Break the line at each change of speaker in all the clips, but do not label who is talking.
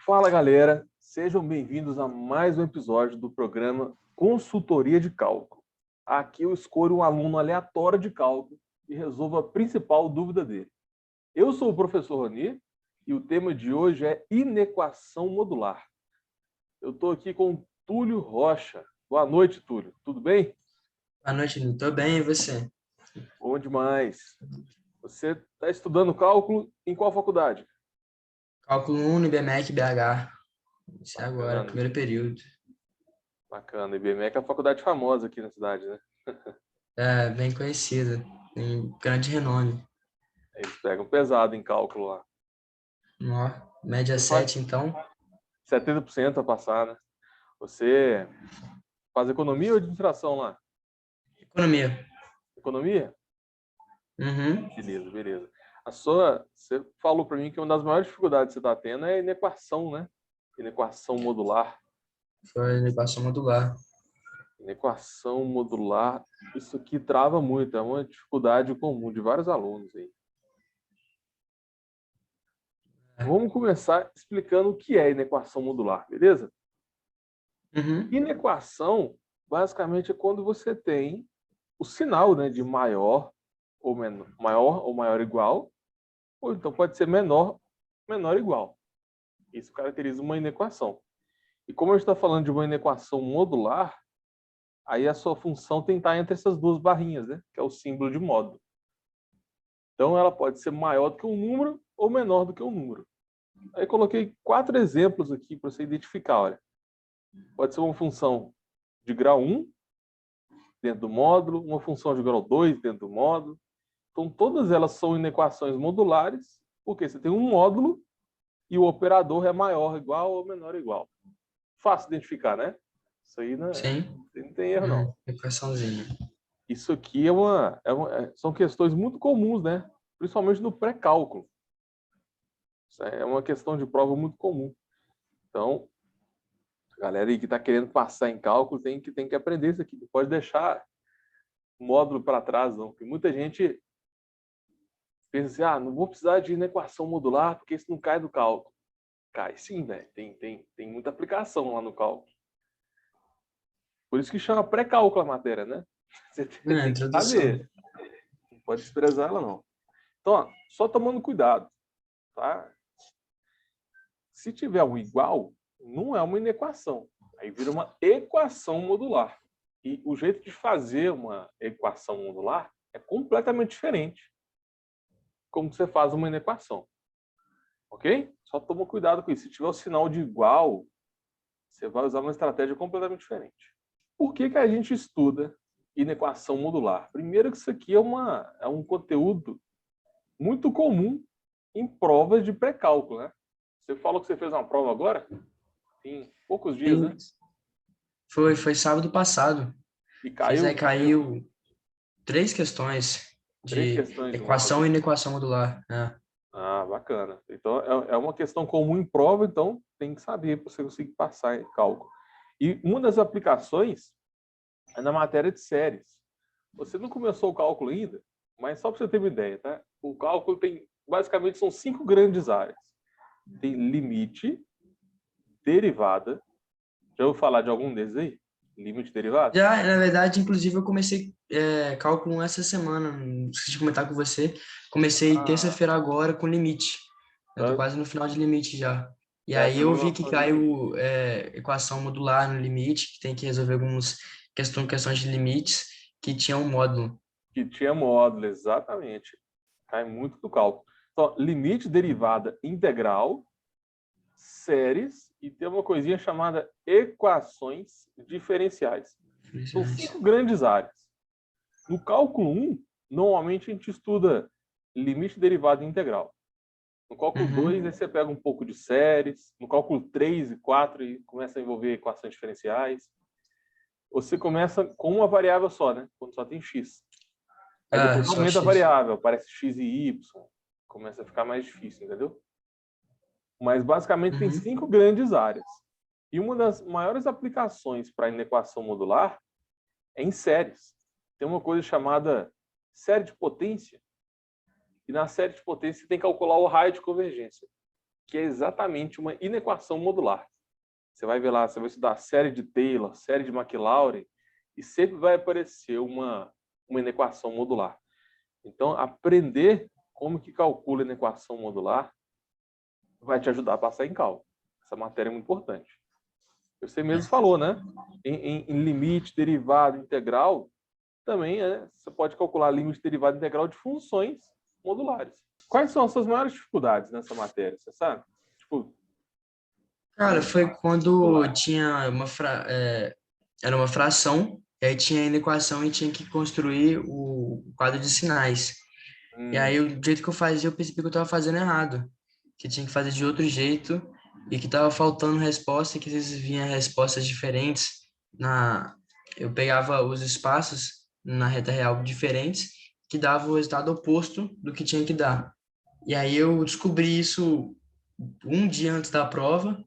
Fala, galera, sejam bem-vindos a mais um episódio do programa Consultoria de Cálculo. Aqui eu escolho um aluno aleatório de cálculo e resolvo a principal dúvida dele. Eu sou o professor Roni e o tema de hoje é inequação modular. Eu estou aqui com o Túlio Rocha. Boa noite, Túlio. Tudo bem?
Boa noite, Nil. Tô bem, e você?
Bom demais. Você está estudando cálculo em qual faculdade?
Cálculo 1 no IBMEC BH. Isso é agora,
Bacana,
primeiro período.
bacana. IBMEC é uma faculdade famosa aqui na cidade, né?
É, bem conhecida, tem grande renome.
Eles pegam pesado em cálculo lá.
Ó, média
Você faz
7, então.
70% a passar, né? Você faz economia ou administração lá?
Economia.
Economia?
Uhum.
Beleza, beleza. Você falou para mim que uma das maiores dificuldades que você está tendo é a inequação, né? Inequação modular.
Foi equação modular.
Inequação modular, isso aqui trava muito, é uma dificuldade comum de vários alunos aí.
É.
Vamos começar explicando o que é inequação modular, beleza?
Uhum.
Inequação, basicamente, é quando você tem o sinal, né, de maior ou menor, maior ou maior igual, ou então pode ser menor, menor igual. Isso caracteriza uma inequação. E como a gente está falando de uma inequação modular, aí a sua função tem que estar entre essas duas barrinhas, né, que é o símbolo de módulo. Então ela pode ser maior do que um número ou menor do que um número. Aí coloquei 4 exemplos aqui para você identificar, olha. Pode ser uma função de grau 1 dentro do módulo, uma função de grau 2 dentro do módulo. Então, todas elas são inequações modulares, porque você tem um módulo e o operador é maior, igual ou menor igual. Fácil identificar, né? Isso aí
Sim.
não tem erro, não.
Equaçãozinha.
Isso aqui são questões muito comuns, né? Principalmente no pré-cálculo. Isso é uma questão de prova muito comum. Então, a galera aí que está querendo passar em cálculo tem que aprender isso aqui. Não pode deixar o módulo para trás, não. Porque muita gente pensa assim, não vou precisar de inequação modular porque isso não cai do cálculo. Cai sim, velho. Tem muita aplicação lá no cálculo. Por isso que chama pré-cálculo a matéria, né? Você
É,
tem que
introdução.
saber. Não pode desprezar ela, não. Então, ó, só tomando cuidado, tá? Se tiver um igual, não é uma inequação. Aí vira uma equação modular. E o jeito de fazer uma equação modular é completamente diferente como você faz uma inequação. Ok? Só toma cuidado com isso. Se tiver o sinal de igual, você vai usar uma estratégia completamente diferente. Por que a gente estuda inequação modular? Primeiro que isso aqui é um conteúdo muito comum em provas de pré-cálculo, né? Você falou que você fez uma prova agora? Tem poucos dias,
Sim.
né?
Foi sábado passado.
E
Fiz aí,
caiu
caiu 3 questões
3
de
questões de uma
equação e
vez.
inequação modular. É.
Ah, bacana. Então, é uma questão comum em prova, então tem que saber para você conseguir passar em cálculo. E uma das aplicações é na matéria de séries. Você não começou o cálculo ainda, mas só para você ter uma ideia, tá? O cálculo basicamente, são 5 grandes áreas. Tem limite, derivada. Já ouviu falar de algum desses aí? Limite, derivada?
Já, na verdade, inclusive, eu comecei cálculo 1 essa semana, não esqueci de comentar com você. Comecei
Ah,
terça-feira agora com limite. Eu tô
tá,
quase no final de limite já. E
já
aí
entrou
eu
no
vi que
final de limite.
caiu equação modular no limite, que tem que resolver algumas questões de limites que tinha um módulo.
Que tinha módulo, exatamente. Cai muito do cálculo. Então, limite, derivada, integral, séries e tem uma coisinha chamada equações diferenciais. São 5 grandes áreas. No cálculo 1, normalmente a gente estuda limite, derivada e integral. No cálculo 2, aí
Uhum.
você pega um pouco de séries. No cálculo 3 e 4, e começa a envolver equações diferenciais. Você começa com uma variável só, né? Quando só tem x. Aí
Ah,
depois
só
aumenta a
X.
variável, aparece x e y. Começa a ficar mais difícil, entendeu? Mas basicamente tem
Uhum.
5 grandes áreas. E uma das maiores aplicações para a inequação modular é em séries. Tem uma coisa chamada série de potência. E na série de potência você tem que calcular o raio de convergência. que é exatamente uma inequação modular. Você vai ver lá, você vai estudar série de Taylor, série de Maclaurin, e sempre vai aparecer uma inequação modular. Então, aprender como que calcula a inequação modular vai te ajudar a passar em cálculo. Essa matéria é muito importante. Você mesmo falou, né? Em limite, derivado, integral, também você pode calcular limite, derivado, integral de funções modulares. Quais são as suas maiores dificuldades nessa matéria, você sabe? Tipo,
Cara, foi quando tinha era uma fração, e aí tinha a equação e tinha que construir o quadro de sinais. E aí, o jeito que eu fazia, eu percebi que eu estava fazendo errado, que tinha que fazer de outro jeito e que estava faltando resposta, que às vezes vinha respostas diferentes. Eu pegava os espaços na reta real diferentes, que dava o resultado oposto do que tinha que dar. E aí eu descobri isso um dia antes da prova,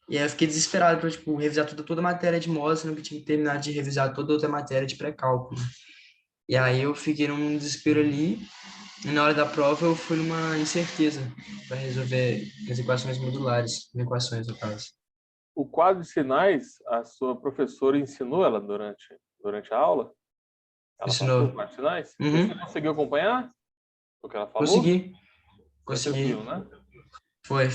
e aí eu fiquei desesperado para, tipo, revisar toda a matéria de módulo, sendo que tinha que terminar de revisar toda outra matéria de pré-cálculo. E aí eu fiquei num desespero ali, e na hora da prova eu fui numa incerteza para resolver as equações modulares, as equações, no caso.
o quadro de sinais, a sua professora ensinou ela durante a aula? Ela passou o
Ensinou?
quadro de sinais? Você
Uhum,
conseguiu acompanhar o que ela falou?
consegui,
Foi
consegui.
tranquilo, né?
Foi.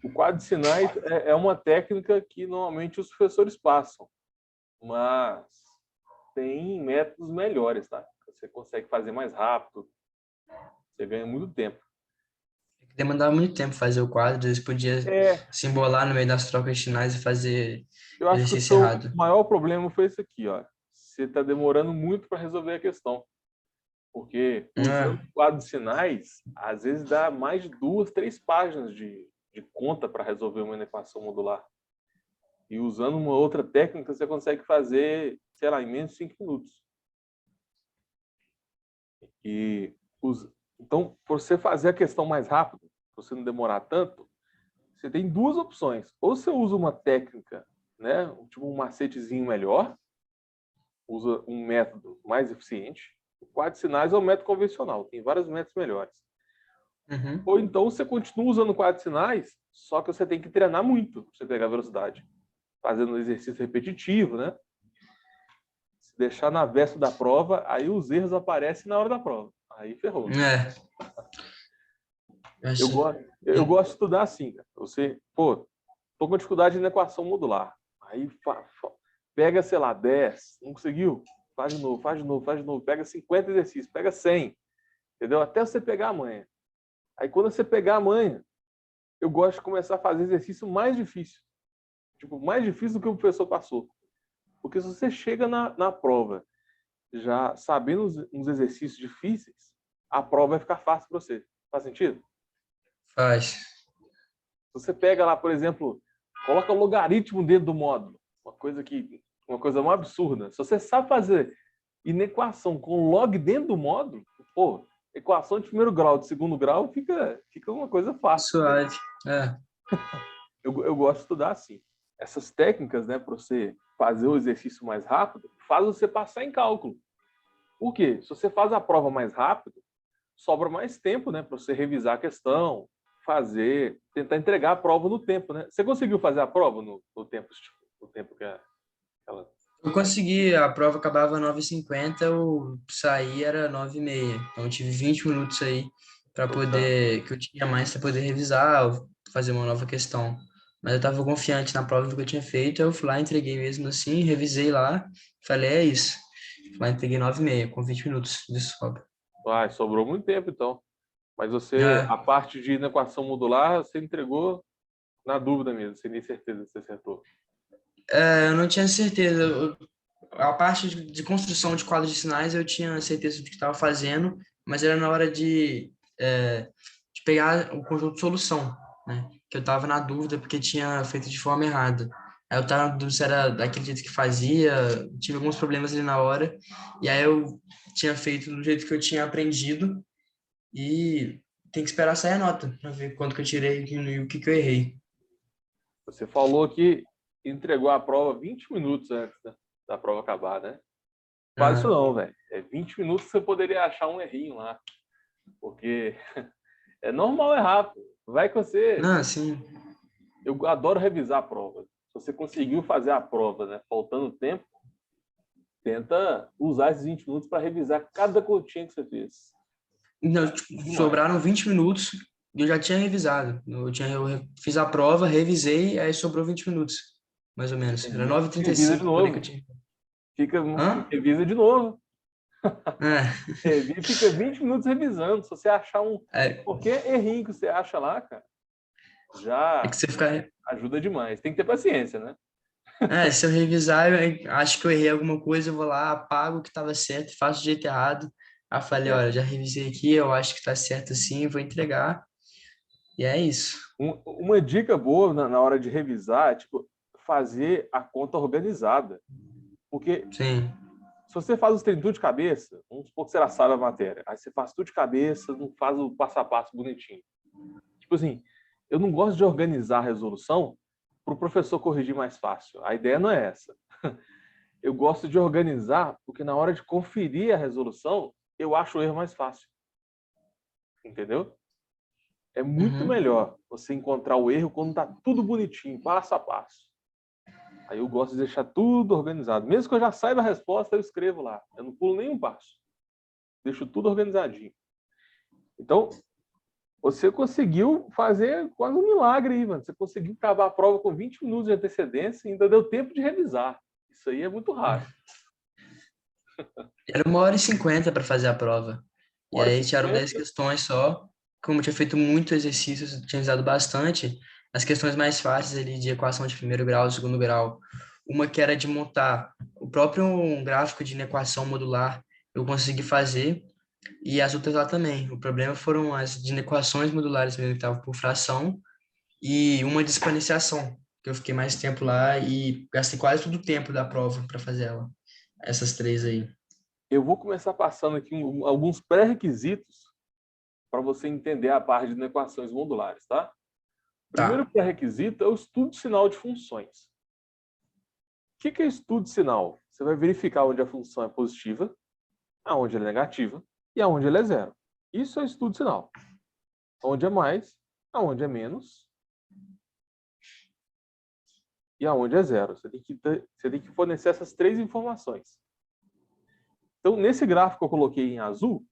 O quadro de sinais é uma técnica que normalmente os professores passam, mas tem métodos melhores, tá? Você consegue fazer mais rápido, você ganha muito tempo.
Demandava muito tempo fazer o quadro, às vezes podia
É,
se embolar no meio das trocas de sinais e fazer
eu acho que o
exercício
seu
errado.
maior problema foi esse aqui, ó. Você está demorando muito para resolver a questão. Porque usando
É.
o quadro de sinais, às vezes dá mais de 2, 3 páginas de conta para resolver uma equação modular. E usando uma outra técnica, você consegue fazer, sei lá, em menos de 5 minutos. E então, para você fazer a questão mais rápido, para você não demorar tanto, você tem duas opções. Ou você usa uma técnica, né, tipo um macetezinho melhor, usa um método mais eficiente. O quadro de sinais é um método convencional, tem vários métodos melhores.
Uhum.
Ou então você continua usando o quadro de sinais, só que você tem que treinar muito para você pegar velocidade. Fazendo um exercício repetitivo, né? Se deixar na véspera da prova, aí os erros aparecem na hora da prova. Aí ferrou.
É, eu
Eu
acho.
gosto, eu gosto de estudar assim, cara. Você, pô, tô com dificuldade na equação modular. Aí pega, sei lá, 10, não conseguiu? Faz de novo, faz de novo, faz de novo. Pega 50 exercícios, pega 100, entendeu? Até você pegar a manha. Aí quando você pegar a manha, eu gosto de começar a fazer exercício mais difícil. Tipo, mais difícil do que o professor passou. Porque se você chega na prova já sabendo uns exercícios difíceis, a prova vai ficar fácil para você. Faz sentido?
Faz.
Você pega lá, por exemplo, coloca logaritmo dentro do módulo. Uma coisa uma absurda. Se você sabe fazer inequação com log dentro do módulo, pô, equação de primeiro grau, de segundo grau, fica uma coisa fácil.
Suave. É.
Eu gosto de estudar assim. Essas técnicas, né, para você fazer o exercício mais rápido, faz você passar em cálculo. Por quê? Se você faz a prova mais rápido, sobra mais tempo, né, para você revisar a questão, tentar entregar a prova no tempo, né? Você conseguiu fazer a prova no tempo que ela...
Eu consegui, a prova acabava 9h50, eu saí era 9h30. Então eu tive 20 minutos aí para poder, que eu tinha mais para poder revisar, ou fazer uma nova questão. Mas eu estava confiante na prova do que eu tinha feito, eu fui lá, entreguei mesmo assim, revisei lá, falei, é isso. Fui lá, entreguei 9h30, com 20 minutos de sobra.
Sobrou muito tempo, então. Mas você,
É,
a parte de inequação modular, você entregou na dúvida mesmo, sem nem certeza se você acertou.
eu não tinha certeza. A parte de construção de quadros de sinais eu tinha certeza do que estava fazendo, mas era na hora de pegar o conjunto de solução, né? Que eu estava na dúvida porque tinha feito de forma errada. Aí eu estava na dúvida se era daquele jeito que fazia, tive alguns problemas ali na hora, e aí eu tinha feito do jeito que eu tinha aprendido e tem que esperar sair a nota para ver quanto que eu tirei e o que que eu errei.
Você falou que entregou a prova 20 minutos antes da prova acabar, né? Faz isso
Aham.
não, velho. É 20 minutos que você poderia achar um errinho lá. Porque é normal errar, pô. Vai que você...
Não, sim.
Eu adoro revisar a prova. Se você conseguiu fazer a prova, né, faltando tempo, tenta usar esses 20 minutos para revisar cada continha que você fez.
Não, tipo,
Demais.
sobraram 20 minutos e eu já tinha revisado. Eu fiz a prova, revisei, aí sobrou 20 minutos, mais ou menos. Era
Entendi. Revisa de
9h35 por aí que eu
novo.
tinha.
Fica,
Hã?
revisa de novo.
É,
Fica 20 minutos revisando. Se você achar
é,
qualquer errinho que você acha lá, cara,
é que
já
você fica.
ajuda demais. Tem que ter paciência, né?
É, se eu revisar, eu acho que eu errei alguma coisa, eu vou lá, apago o que estava certo, faço do jeito errado. Aí eu falei,
É.
olha, já revisei aqui, eu acho que está certo assim, vou entregar. E é isso.
Uma dica boa na hora de revisar é, tipo, fazer a conta organizada. Porque
Sim.
se você faz os treinos tudo de cabeça, vamos supor que você já sabe a matéria, aí você faz tudo de cabeça, não faz o passo a passo bonitinho. Tipo assim, eu não gosto de organizar a resolução para o professor corrigir mais fácil. A ideia não é essa. Eu gosto de organizar porque na hora de conferir a resolução, eu acho o erro mais fácil. Entendeu? É muito
Uhum.
melhor você encontrar o erro quando está tudo bonitinho, passo a passo. Aí eu gosto de deixar tudo organizado. Mesmo que eu já saiba a resposta, eu escrevo lá. Eu não pulo nenhum passo. Deixo tudo organizadinho. Então, você conseguiu fazer quase um milagre aí, mano. Você conseguiu acabar a prova com 20 minutos de antecedência e ainda deu tempo de revisar. Isso aí é muito raro.
Era 1h50 para fazer a prova. E
Uma hora e
aí tiraram 10
50.
questões só. Como eu tinha feito muito exercício, eu tinha usado bastante. As questões mais fáceis ali de equação de primeiro grau, segundo grau. Uma que era de montar o próprio gráfico de inequação modular, eu consegui fazer. E as outras lá também. O problema foram as de inequações modulares mesmo, que estavam por fração. E uma de exponenciação, que eu fiquei mais tempo lá e gastei quase todo o tempo da prova para fazer ela. Essas três aí.
Eu vou começar passando aqui alguns pré-requisitos para você entender a parte de equações modulares, tá? O primeiro
Tá.
pré-requisito é o estudo de sinal de funções. O que é estudo de sinal? Você vai verificar onde a função é positiva, aonde ela é negativa e aonde ela é zero. Isso é estudo de sinal. Onde é mais, aonde é menos e aonde é zero. Você tem que fornecer essas três informações. Então, nesse gráfico que eu coloquei em azul,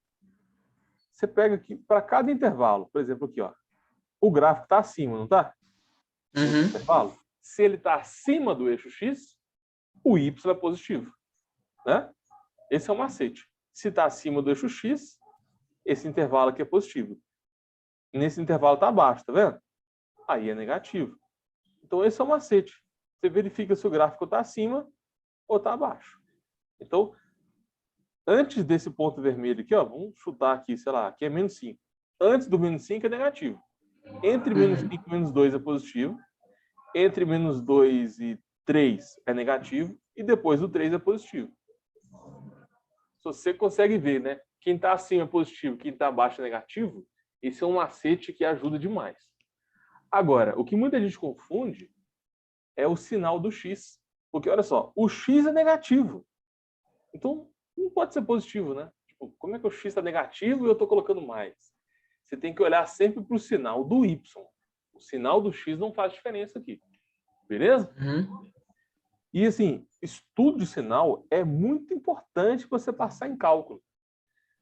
você pega aqui para cada intervalo. Por exemplo, aqui, ó, o gráfico está acima, não está? O
Uhum.
intervalo. Se ele está acima do eixo X, o Y é positivo. Né? Esse é o macete. Se está acima do eixo X, esse intervalo aqui é positivo. Nesse intervalo está abaixo, tá vendo? Aí é negativo. Então, esse é o macete. Você verifica se o gráfico está acima ou está abaixo. Então, antes desse ponto vermelho aqui, ó, vamos chutar aqui, sei lá, aqui é menos 5. Antes do menos 5 é negativo. Entre menos 5
Uhum.
e menos 2 é positivo. Entre menos 2 e 3 é negativo. E depois do 3 é positivo. Se você consegue ver, né? Quem está acima é positivo, quem está abaixo é negativo, esse é um macete que ajuda demais. Agora, o que muita gente confunde é o sinal do X. Porque, olha só, o X é negativo. Então, não pode ser positivo, né? Tipo, como é que o X está negativo e eu estou colocando mais? Você tem que olhar sempre para o sinal do Y. O sinal do X não faz diferença aqui. Beleza?
Uhum.
E, assim, estudo de sinal é muito importante você passar em cálculo.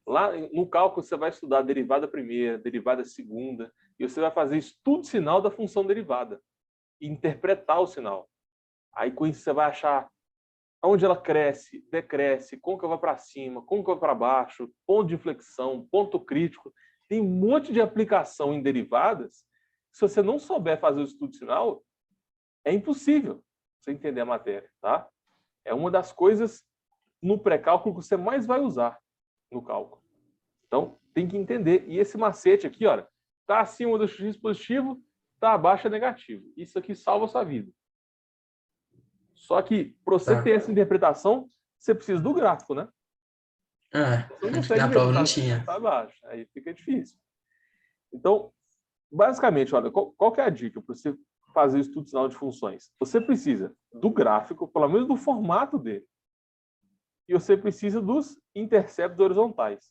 Lá no cálculo você vai estudar a derivada primeira, derivada segunda, e você vai fazer estudo de sinal da função derivada e interpretar o sinal. Aí com isso você vai achar onde ela cresce, decresce, côncava para cima, côncava para baixo, ponto de inflexão, ponto crítico. Tem um monte de aplicação em derivadas. Se você não souber fazer o estudo de sinal, é impossível você entender a matéria, tá? É uma das coisas no pré-cálculo que você mais vai usar no cálculo. Então, tem que entender. E esse macete aqui, olha, está acima do x positivo, está abaixo é negativo. Isso aqui salva a sua vida. Só que, para você ter
Tá.
essa interpretação, você precisa do gráfico, né?
É,
Você não consegue
na
ver se
prova
está
não
acima ou se
tinha.
está abaixo. Aí fica difícil. Então, basicamente, olha, qual que é a dica para você fazer o estudo de sinal de funções? Você precisa do gráfico, pelo menos do formato dele. E você precisa dos interceptos horizontais.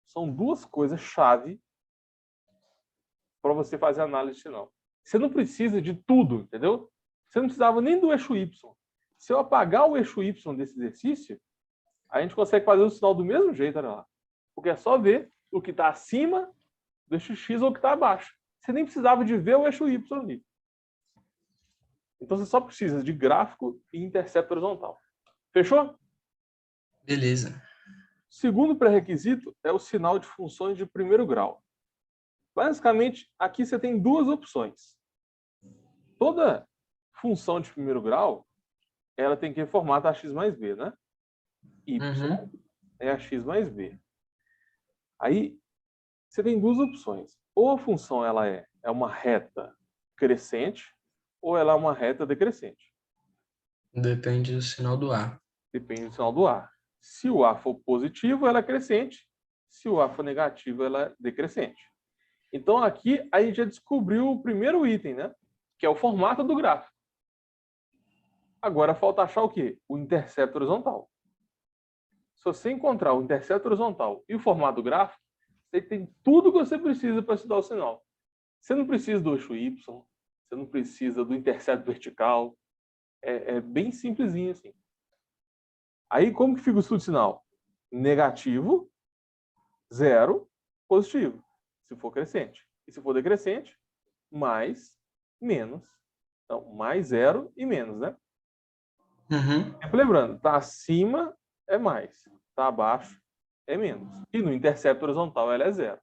São duas coisas chave para você fazer análise de sinal. Você não precisa de tudo, entendeu? Você não precisava nem do eixo Y. Se eu apagar o eixo Y desse exercício, a gente consegue fazer o sinal do mesmo jeito, olha lá. Porque é só ver o que está acima do eixo X ou o que está abaixo. Você nem precisava de ver o eixo Y ali. Então você só precisa de gráfico e intercepto horizontal. Fechou?
Beleza.
Segundo pré-requisito é o sinal de funções de primeiro grau. Basicamente, aqui você tem duas opções. Toda função de primeiro grau, ela tem que formato ax mais b, né? Y é ax mais b. Aí, você tem duas opções. Ou a função ela é uma reta crescente, ou ela é uma reta decrescente.
Depende do sinal do A.
Depende do sinal do A. Se o A for positivo, ela é crescente. Se o A for negativo, ela é decrescente. Então, aqui, a gente já descobriu o primeiro item, né? Que é o formato do gráfico. Agora, falta achar o quê? O intercepto horizontal. Se você encontrar o intercepto horizontal e o formato do gráfico, você tem tudo que você precisa para estudar o sinal. Você não precisa do eixo Y, você não precisa do intercepto vertical. É bem simplesinho assim. Aí, como que fica o estudo de sinal? Negativo, zero, positivo, se for crescente. E se for decrescente, mais, menos. Então, mais zero e menos, né? Sempre lembrando, está acima é mais, está abaixo é menos. E no intercepto horizontal ela é zero.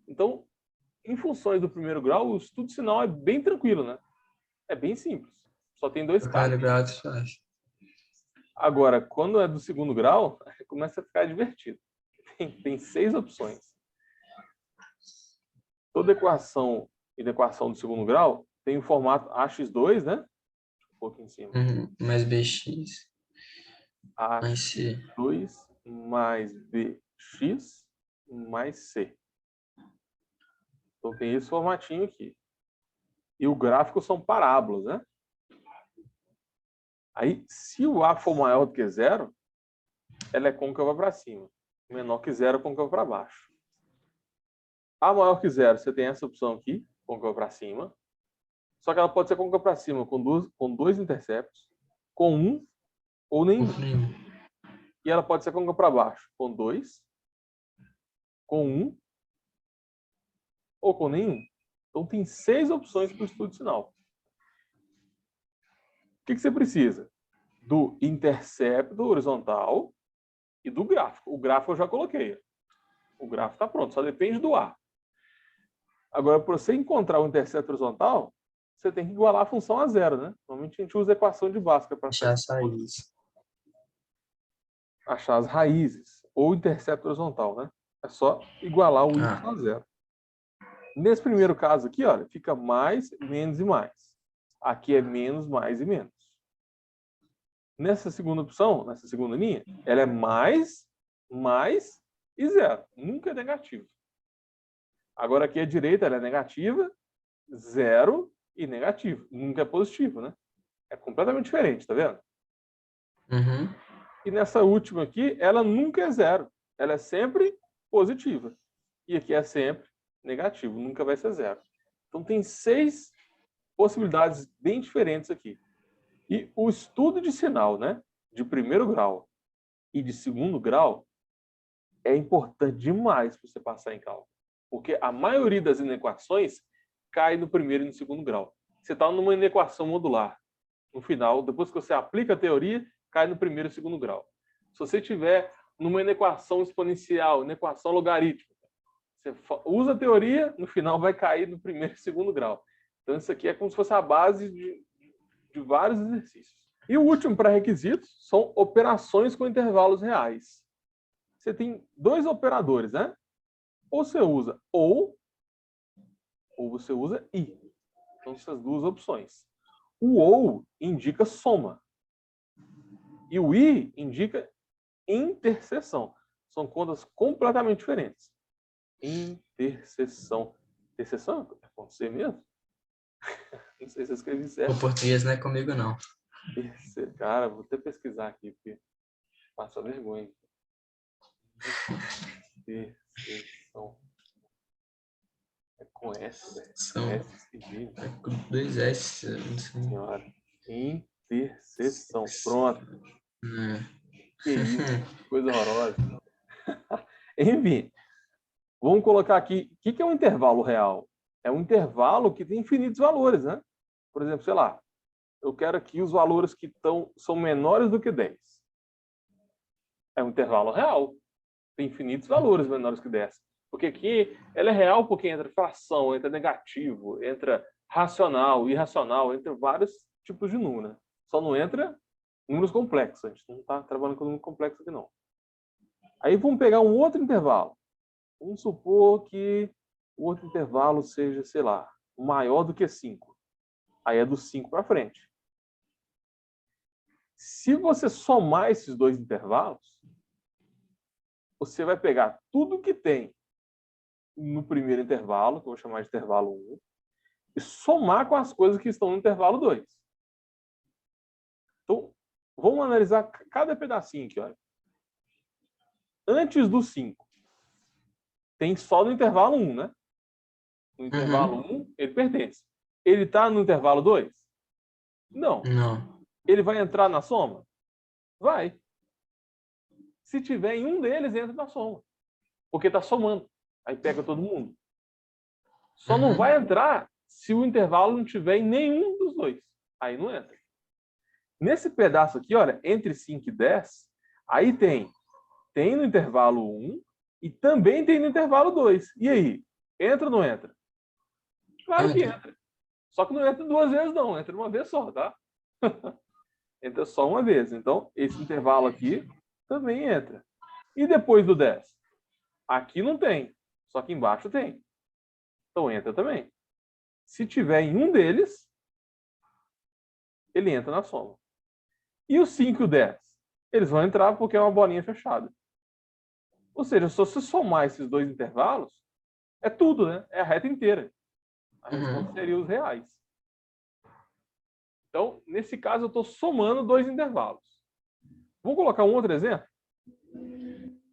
Então, em funções do primeiro grau, o estudo de sinal é bem tranquilo, né? É bem simples. Só tem dois casos. Agora, quando é do segundo grau, começa a ficar divertido. Tem 6 opções. Toda equação e equação do segundo grau tem o formato AX2, né? Um pouco em cima.
Mais BX. Mais C.
AX2 mais BX mais C. Então tem esse formatinho aqui. E o gráfico são parábolas, né? Aí, se o A for maior do que zero, ela é côncava para cima. Menor que zero, côncava para baixo. A maior que zero, você tem essa opção aqui, côncava para cima. Só que ela pode ser côncava para cima com dois interceptos, com um ou nenhum. E ela pode ser côncava para baixo com 2, com 1 ou com nenhum. Então tem 6 opções para o estudo de sinal. O que você precisa? Do intercepto horizontal e do gráfico. O gráfico eu já coloquei. O gráfico está pronto, só depende do A. Agora, para você encontrar o intercepto horizontal, você tem que igualar a função a zero, né? Normalmente a gente usa a equação de Bhaskara para achar as raízes, ou intercepto horizontal, né? É só igualar o y a zero. Nesse primeiro caso aqui, olha, fica mais, menos e mais. Aqui é menos, mais e menos. Nessa segunda opção, nessa segunda linha, ela é mais, mais e zero. Nunca é negativo. Agora aqui à direita ela é negativa, zero e negativo. Nunca é positivo, né? É completamente diferente, tá vendo? E nessa última aqui, ela nunca é zero. Ela é sempre positiva. E aqui é sempre negativo. Nunca vai ser zero. Então tem 6 possibilidades bem diferentes aqui. E o estudo de sinal, né, de primeiro grau e de segundo grau é importante demais para você passar em cálculo. Porque a maioria das inequações cai no primeiro e no segundo grau. Você está numa inequação modular. No final, depois que você aplica a teoria, cai no primeiro e segundo grau. Se você tiver numa inequação exponencial, inequação logarítmica, você usa a teoria, no final vai cair no primeiro e segundo grau. Então isso aqui é como se fosse a base de vários exercícios. E o último pré-requisito são operações com intervalos reais. Você tem 2 operadores, né? Ou você usa ou você usa e. Então, essas 2 opções. O ou indica soma. E o i indica interseção. São contas completamente diferentes. Interseção. Interseção é com C mesmo? Não sei se eu escrevi certo.
O português não é comigo, não.
Cara, vou até pesquisar aqui, porque passa vergonha. Interseção. É com S.
São.
S cedilha.
É com 2S. Não sei.
Senhora. Interseção. Pronto. Que isso. Coisa horrorosa. Enfim. Vamos colocar aqui. O que é um intervalo real? É um intervalo que tem infinitos valores, né? Por exemplo, sei lá. Eu quero aqui os valores que são menores do que 10. É um intervalo real. Tem infinitos valores menores que 10. Porque aqui ela é real porque entra fração, entra negativo, entra racional, irracional, entra vários tipos de número. Né? Só não entra números complexos. A gente não está trabalhando com número complexo aqui, não. Aí vamos pegar um outro intervalo. Vamos supor que o outro intervalo seja, sei lá, maior do que 5. Aí é do 5 para frente. Se você somar esses dois intervalos, você vai pegar tudo que tem no primeiro intervalo, que eu vou chamar de intervalo 1, e somar com as coisas que estão no intervalo 2. Então, vamos analisar cada pedacinho aqui. Olha. Antes do 5, tem só no intervalo 1, né? No intervalo 1, ele pertence. Ele está no intervalo 2? Não.
Não.
Ele vai entrar na soma? Vai. Se tiver em um deles, entra na soma. Porque está somando. Aí pega todo mundo. Só não vai entrar se o intervalo não tiver em nenhum dos dois. Aí não entra. Nesse pedaço aqui, olha, entre 5 e 10, aí tem no intervalo 1 e também tem no intervalo 2. E aí? Entra ou não entra? Claro que entra. Só que não entra duas vezes, não. Entra uma vez só, tá? Entra só uma vez. Então, esse intervalo aqui também entra. E depois do 10? Aqui não tem. Só que embaixo tem. Então, entra também. Se tiver em um deles, ele entra na soma. E o 5 e o 10? Eles vão entrar porque é uma bolinha fechada. Ou seja, se você somar esses dois intervalos, é tudo, né? É a reta inteira. A resposta seria os reais. Então, nesse caso, eu estou somando dois intervalos. Vou colocar um outro exemplo?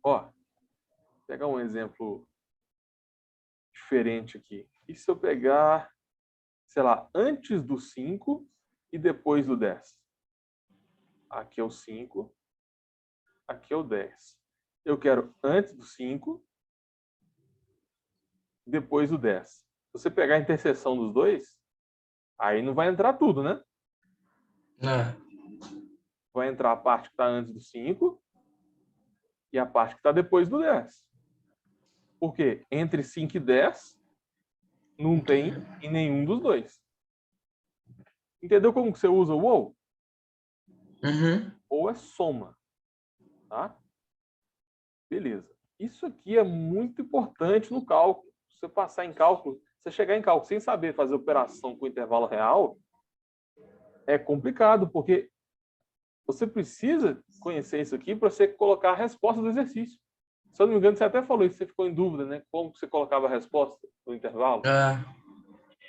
Ó, vou pegar um exemplo diferente aqui. E se eu pegar, sei lá, antes do 5 e depois do 10? Aqui é o 5, aqui é o 10. Eu quero antes do 5, depois do 10. Se você pegar a interseção dos dois, aí não vai entrar tudo, né? Vai entrar a parte que está antes do 5 e a parte que está depois do 10. Por quê? Entre 5 e 10 não tem em nenhum dos dois. Entendeu como que você usa o ou? Ou é soma. Tá? Beleza. Isso aqui é muito importante no cálculo. Se você passar em cálculo, você chegar em cálculo sem saber fazer operação com intervalo real, é complicado, porque você precisa conhecer isso aqui para você colocar a resposta do exercício. Se eu não me engano, você até falou isso, você ficou em dúvida, né? Como você colocava a resposta no intervalo.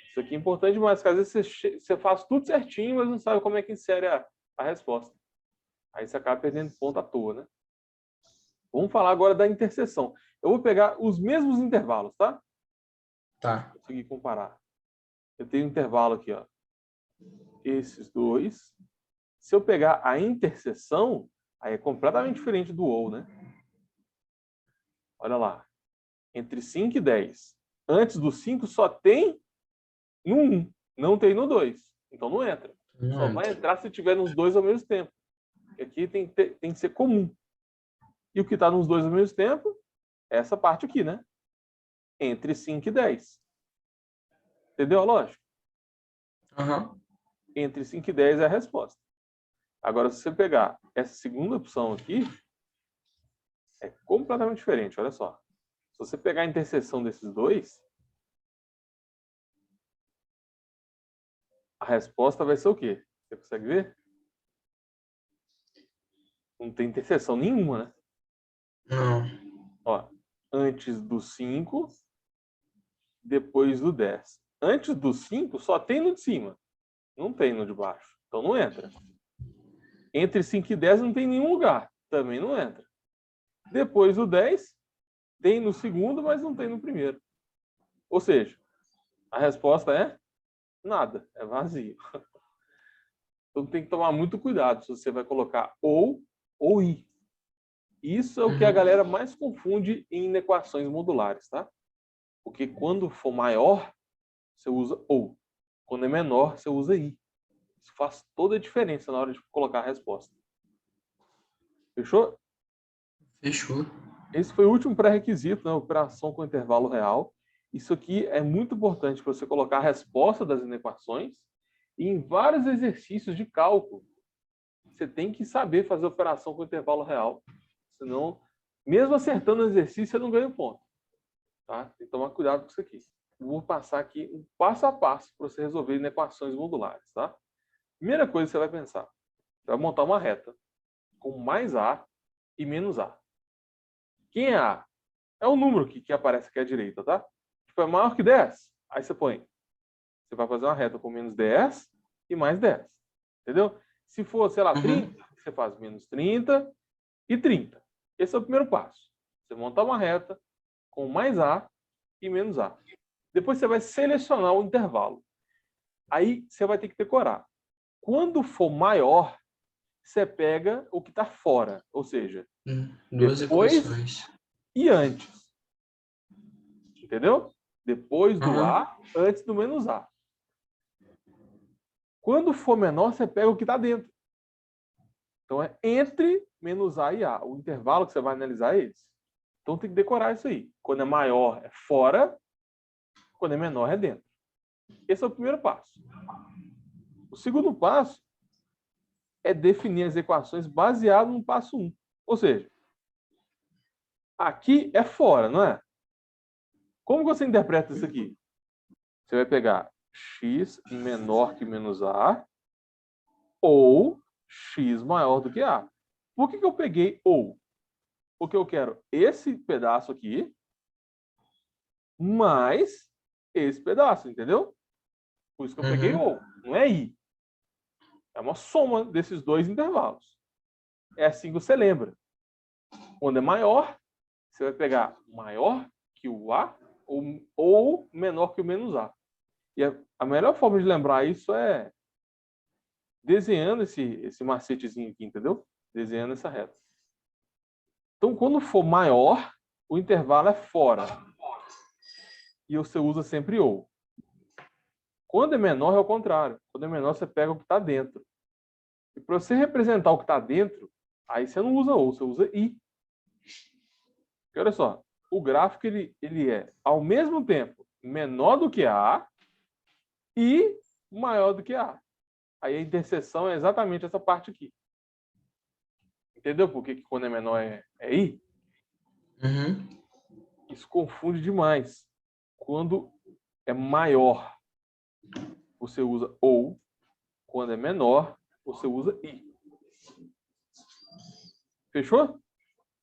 Isso aqui é importante demais, porque às vezes você faz tudo certinho, mas não sabe como é que insere a resposta. Aí você acaba perdendo ponto à toa, né? Vamos falar agora da interseção. Eu vou pegar os mesmos intervalos, tá?
Tá.
Vou conseguir comparar. Eu tenho um intervalo aqui, ó. Esses dois. Se eu pegar a interseção, aí é completamente diferente do ou, né? Olha lá. Entre 5 e 10. Antes do 5 só tem no 1. Não tem no 2. Então não entra. Só vai entrar se tiver nos dois ao mesmo tempo. Aqui tem que ser comum. E o que está nos dois ao mesmo tempo é essa parte aqui, né? Entre 5 e 10. Entendeu a lógica? Entre 5 e 10 é a resposta. Agora, se você pegar essa segunda opção aqui, é completamente diferente, olha só. Se você pegar a interseção desses dois, a resposta vai ser o quê? Você consegue ver? Não tem interseção nenhuma, né?
Não.
Ó, antes do 5, depois do 10. Antes do 5, só tem no de cima. Não tem no de baixo. Então não entra. Entre 5 e 10 não tem nenhum lugar. Também não entra. Depois do 10, tem no segundo, mas não tem no primeiro. Ou seja, A resposta é nada, é vazio. Então tem que tomar muito cuidado se você vai colocar ou i. Isso é o que a galera mais confunde em inequações modulares, tá? Porque quando for maior, você usa ou. Quando é menor, você usa i. Isso faz toda a diferença na hora de colocar a resposta. Fechou?
Fechou.
Esse foi o último pré-requisito, né? Operação com intervalo real. Isso aqui é muito importante para você colocar a resposta das inequações e em vários exercícios de cálculo. Você tem que saber fazer operação com intervalo real. Senão, mesmo acertando o exercício, você não ganha ponto. Tá? Tem que tomar cuidado com isso aqui. Eu vou passar aqui um passo a passo para você resolver inequações modulares. Tá? Primeira coisa que você vai pensar. Você vai montar uma reta com mais A e menos A. Quem é A? É o número que aparece aqui à direita, tá? Tipo, é maior que 10. Aí você põe. Você vai fazer uma reta com menos 10 e mais 10. Entendeu? Se for, sei lá, 30, você faz menos 30 e 30. Esse é o primeiro passo. Você montar uma reta com mais A e menos A. Depois você vai selecionar o intervalo. Aí você vai ter que decorar. Quando for maior, você pega o que está fora. Ou seja,
Duas
depois
equações.
e antes. Entendeu? Depois do A, antes do menos A. Quando for menor, você pega o que está dentro. Então, é entre menos A e A. O intervalo que você vai analisar é esse. Então, tem que decorar isso aí. Quando é maior, é fora. Quando é menor, é dentro. Esse é o primeiro passo. O segundo passo é definir as equações baseado no passo 1. Ou seja, aqui é fora, não é? Como você interpreta isso aqui? Você vai pegar x menor que menos A ou x maior do que A. Por que eu peguei ou? Porque eu quero esse pedaço aqui mais esse pedaço, entendeu? Por isso que eu peguei ou. Não é i. É uma soma desses dois intervalos. É assim que você lembra. Quando é maior, você vai pegar maior que o A ou menor que o menos A. E a melhor forma de lembrar isso é desenhando esse macetezinho aqui, entendeu? Desenhando essa reta. Então, quando for maior, o intervalo é fora. E você usa sempre ou. Quando é menor, é o contrário. Quando é menor, você pega o que está dentro. E para você representar o que está dentro, aí você não usa ou, você usa i. Porque olha só, o gráfico ele é, ao mesmo tempo, menor do que A e maior do que A. Aí a interseção é exatamente essa parte aqui. Entendeu por que quando é menor é i? Isso confunde demais. Quando é maior, você usa ou. Quando é menor, você usa i. Fechou?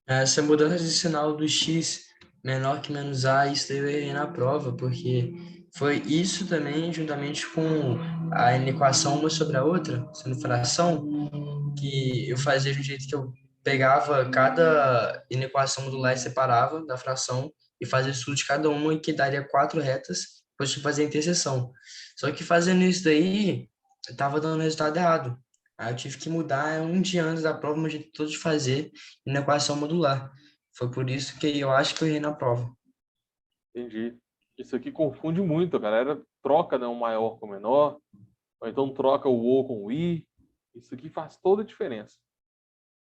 Essa mudança de sinal do x menor que menos a, isso daí eu errei na prova, porque foi isso também, juntamente com a equação uma sobre a outra, sendo fração, que eu fazia de um jeito que eu pegava cada inequação modular e separava da fração e fazia estudo de cada uma e que daria 4 retas, depois de fazer a interseção. Só que fazendo isso daí, estava dando resultado errado. Aí eu tive que mudar um dia antes da prova, meu jeito todo de fazer na equação modular. Foi por isso que eu acho que eu errei na prova.
Entendi. Isso aqui confunde muito. A galera troca, né, o maior com o menor, ou então troca o ou com o i. Isso aqui faz toda a diferença.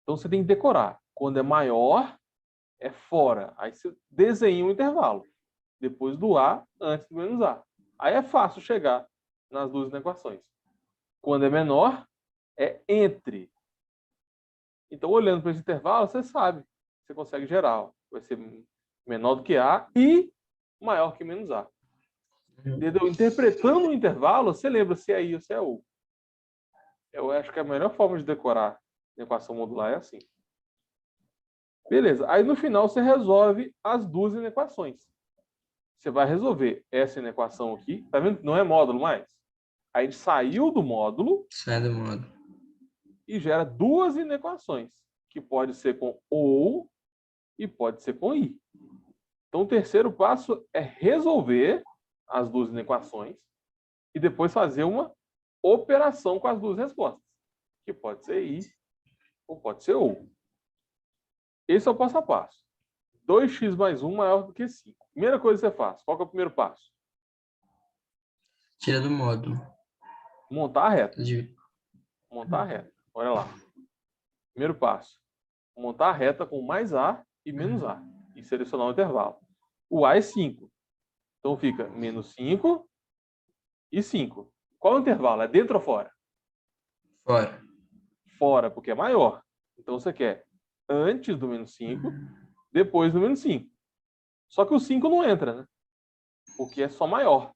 Então você tem que decorar. Quando é maior, é fora. Aí você desenha um intervalo. Depois do A, antes do menos A. Aí é fácil chegar nas duas equações. Quando é menor, é entre. Então, olhando para esse intervalo, você sabe. Você consegue gerar. Ó. Vai ser menor do que A e maior que menos A. Entendeu? Interpretando o intervalo, você lembra se é I ou se é U. Eu acho que a melhor forma de decorar a equação modular é assim. Beleza. Aí no final você resolve as duas inequações. Você vai resolver essa inequação aqui. Tá vendo que não é módulo mais? Aí a gente saiu do módulo
Sai do modo.
e gera duas inequações, que pode ser com ou e pode ser com i. Então o terceiro passo é resolver as duas inequações e depois fazer uma operação com as duas respostas, que pode ser I ou pode ser OU. Esse é o passo a passo. 2x mais 1 maior do que 5. Primeira coisa que você faz, qual que é o primeiro passo?
Tira do módulo.
Montar a reta.
De...
Montar a reta. Olha lá. Primeiro passo. Montar a reta com mais A e menos A. E selecionar o intervalo. O A é 5. Então fica menos 5 e 5. Qual é o intervalo? É dentro ou fora?
Fora.
Fora, porque é maior. Então você quer antes do menos 5, depois do menos 5. Só que o 5 não entra, né? Porque é só maior.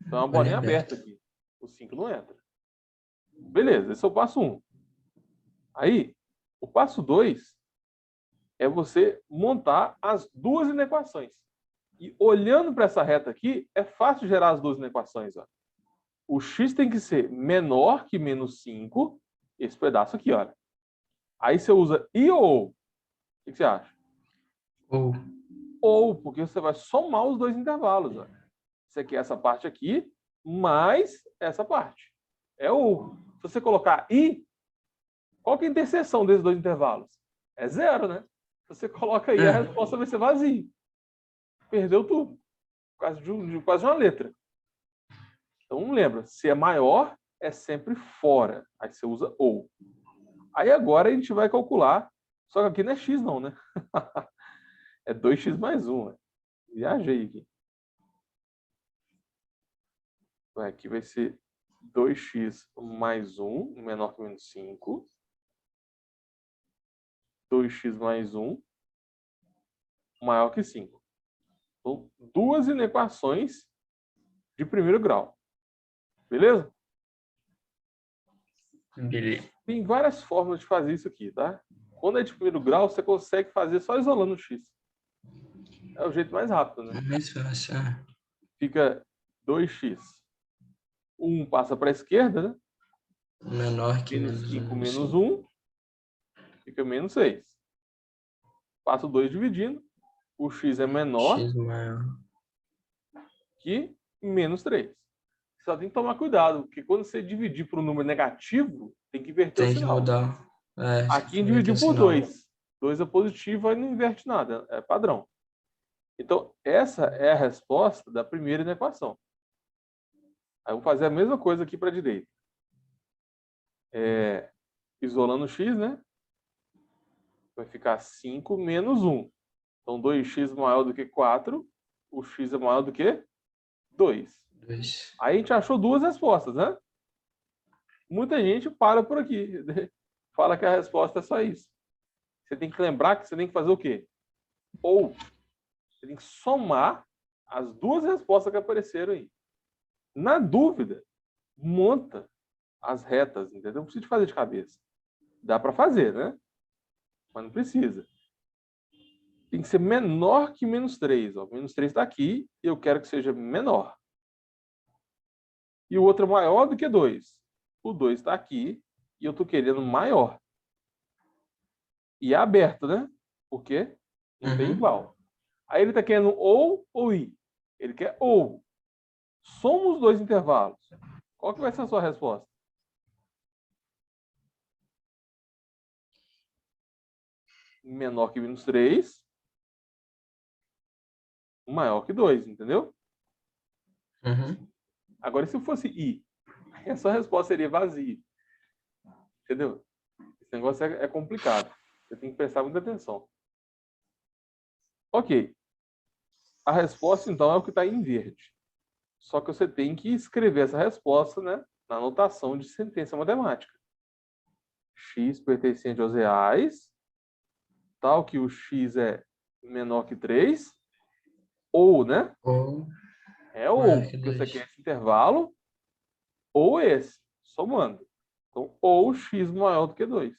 Então é uma bolinha aberta aqui. O 5 não entra. Beleza, esse é o passo 1. Aí, o passo 2 é você montar as duas inequações. E olhando para essa reta aqui, é fácil gerar as duas inequações. Ó. O x tem que ser menor que menos 5, esse pedaço aqui, olha. Aí você usa I ou OU. O que você acha?
Ou.
Ou, porque você vai somar os dois intervalos. Ó. Você quer essa parte aqui, mais essa parte. É OU. Se você colocar I, qual que é a interseção desses dois intervalos? É 0, né? Se você coloca I, a resposta vai ser vazia. Perdeu tudo. Quase uma letra. Então, lembra, se é maior, é sempre fora. Aí você usa OU. Aí agora a gente vai calcular, só que aqui não é x não, né? É 2x mais 1. Viajei aqui. Aqui vai ser 2x mais 1, menor que menos 5. 2x mais 1, maior que 5. Então, duas inequações de primeiro grau. Beleza?
Beleza.
Tem várias formas de fazer isso aqui, tá? Quando é de primeiro grau, você consegue fazer só isolando o x. É o jeito mais rápido, né?
Mais fácil.
Fica 2x. 1 passa para a esquerda, né?
Menor que
Menos
menos
5
1.
menos 1. Fica menos 6. Passo 2 dividindo. O x é menor
X maior.
que menos 3. Só tem que tomar cuidado, porque quando você dividir por um número negativo, tem que inverter o
Tem que
sinal.
mudar.
Aqui
Inverter
dividiu
o
por
sinal.
2. 2 é positivo, aí não inverte nada. É padrão. Então, essa é a resposta da primeira inequação. Aí eu vou fazer a mesma coisa aqui para a direita. Isolando o x, né? Vai ficar 5 menos 1. Então, 2x maior do que 4. O x é maior do que 2.
2.
Aí a gente achou duas respostas, né? Muita gente para por aqui. Fala que a resposta é só isso. Você tem que lembrar que você tem que fazer o quê? Ou você tem que somar as duas respostas que apareceram aí. Na dúvida, monta as retas, entendeu? Não precisa de fazer de cabeça. Dá para fazer, né? Mas não precisa. Tem que ser menor que menos 3. Ó. Menos 3 está aqui e eu quero que seja menor. E o outro é maior do que 2. O 2 está aqui e eu estou querendo maior. E é aberto, né? Porque não tem igual. Aí ele está querendo ou I. Ele quer ou. Soma os dois intervalos. Qual que vai ser a sua resposta? Menor que menos 3. Maior que 2, entendeu? Agora, se fosse I, a sua resposta seria vazia. Entendeu? Esse negócio é complicado. Você tem que prestar muita atenção. Ok. A resposta, então, é o que está em verde. Só que você tem que escrever essa resposta, né, na anotação de sentença matemática. X pertencente aos reais, tal que o X é menor que 3, ou, né?
Ou.
É ou, porque você quer esse intervalo, ou esse, somando. Então, ou X maior do que 2.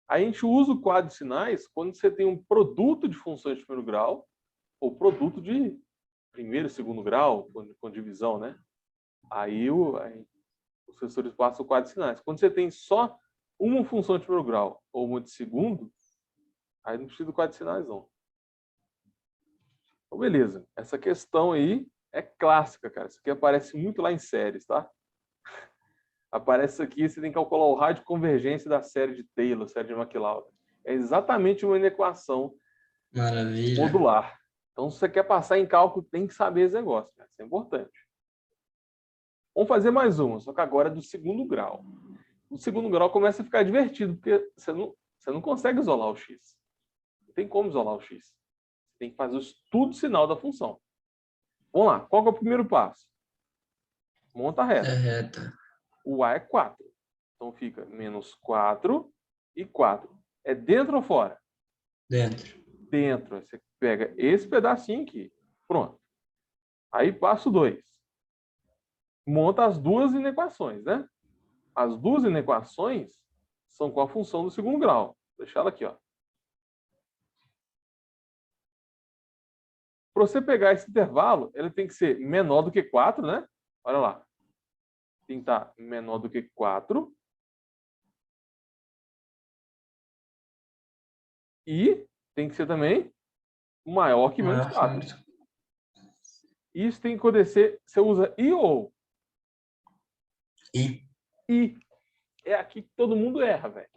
A gente usa o quadro de sinais quando você tem um produto de funções de primeiro grau, ou produto de primeiro e segundo grau, com divisão, né? Aí os professores passam o quadro de sinais. Quando você tem só uma função de primeiro grau ou uma de segundo, aí não precisa do quadro de sinais, não. Então, beleza. Essa questão aí é clássica, cara. Isso aqui aparece muito lá em séries, tá? Aparece isso aqui, você tem que calcular o raio de convergência da série de Taylor, série de McLeod. É exatamente uma inequação
Maravilha.
modular. Então, se você quer passar em cálculo, tem que saber esse negócio, cara. Isso é importante. Vamos fazer mais uma, só que agora é do segundo grau. O segundo grau começa a ficar divertido, porque você não consegue isolar o x. Não tem como isolar o x. Você tem que fazer o estudo sinal da função. Vamos lá, qual que é o primeiro passo? Monta a
É
reta.
reta.
O a é 4. Então fica menos 4 e 4. É dentro ou fora?
Dentro.
Dentro. Você pega esse pedacinho aqui. Pronto. Aí passo 2. Monta as duas inequações, né? As duas inequações são com a função do segundo grau. Vou deixar ela aqui, ó. Para você pegar esse intervalo, ele tem que ser menor do que 4, né? Olha lá. Tem que estar menor do que 4. E tem que ser também maior que menos
Maior que
4.
menos.
Isso tem que acontecer. Você usa i ou
I.
i. É aqui que todo mundo erra, velho.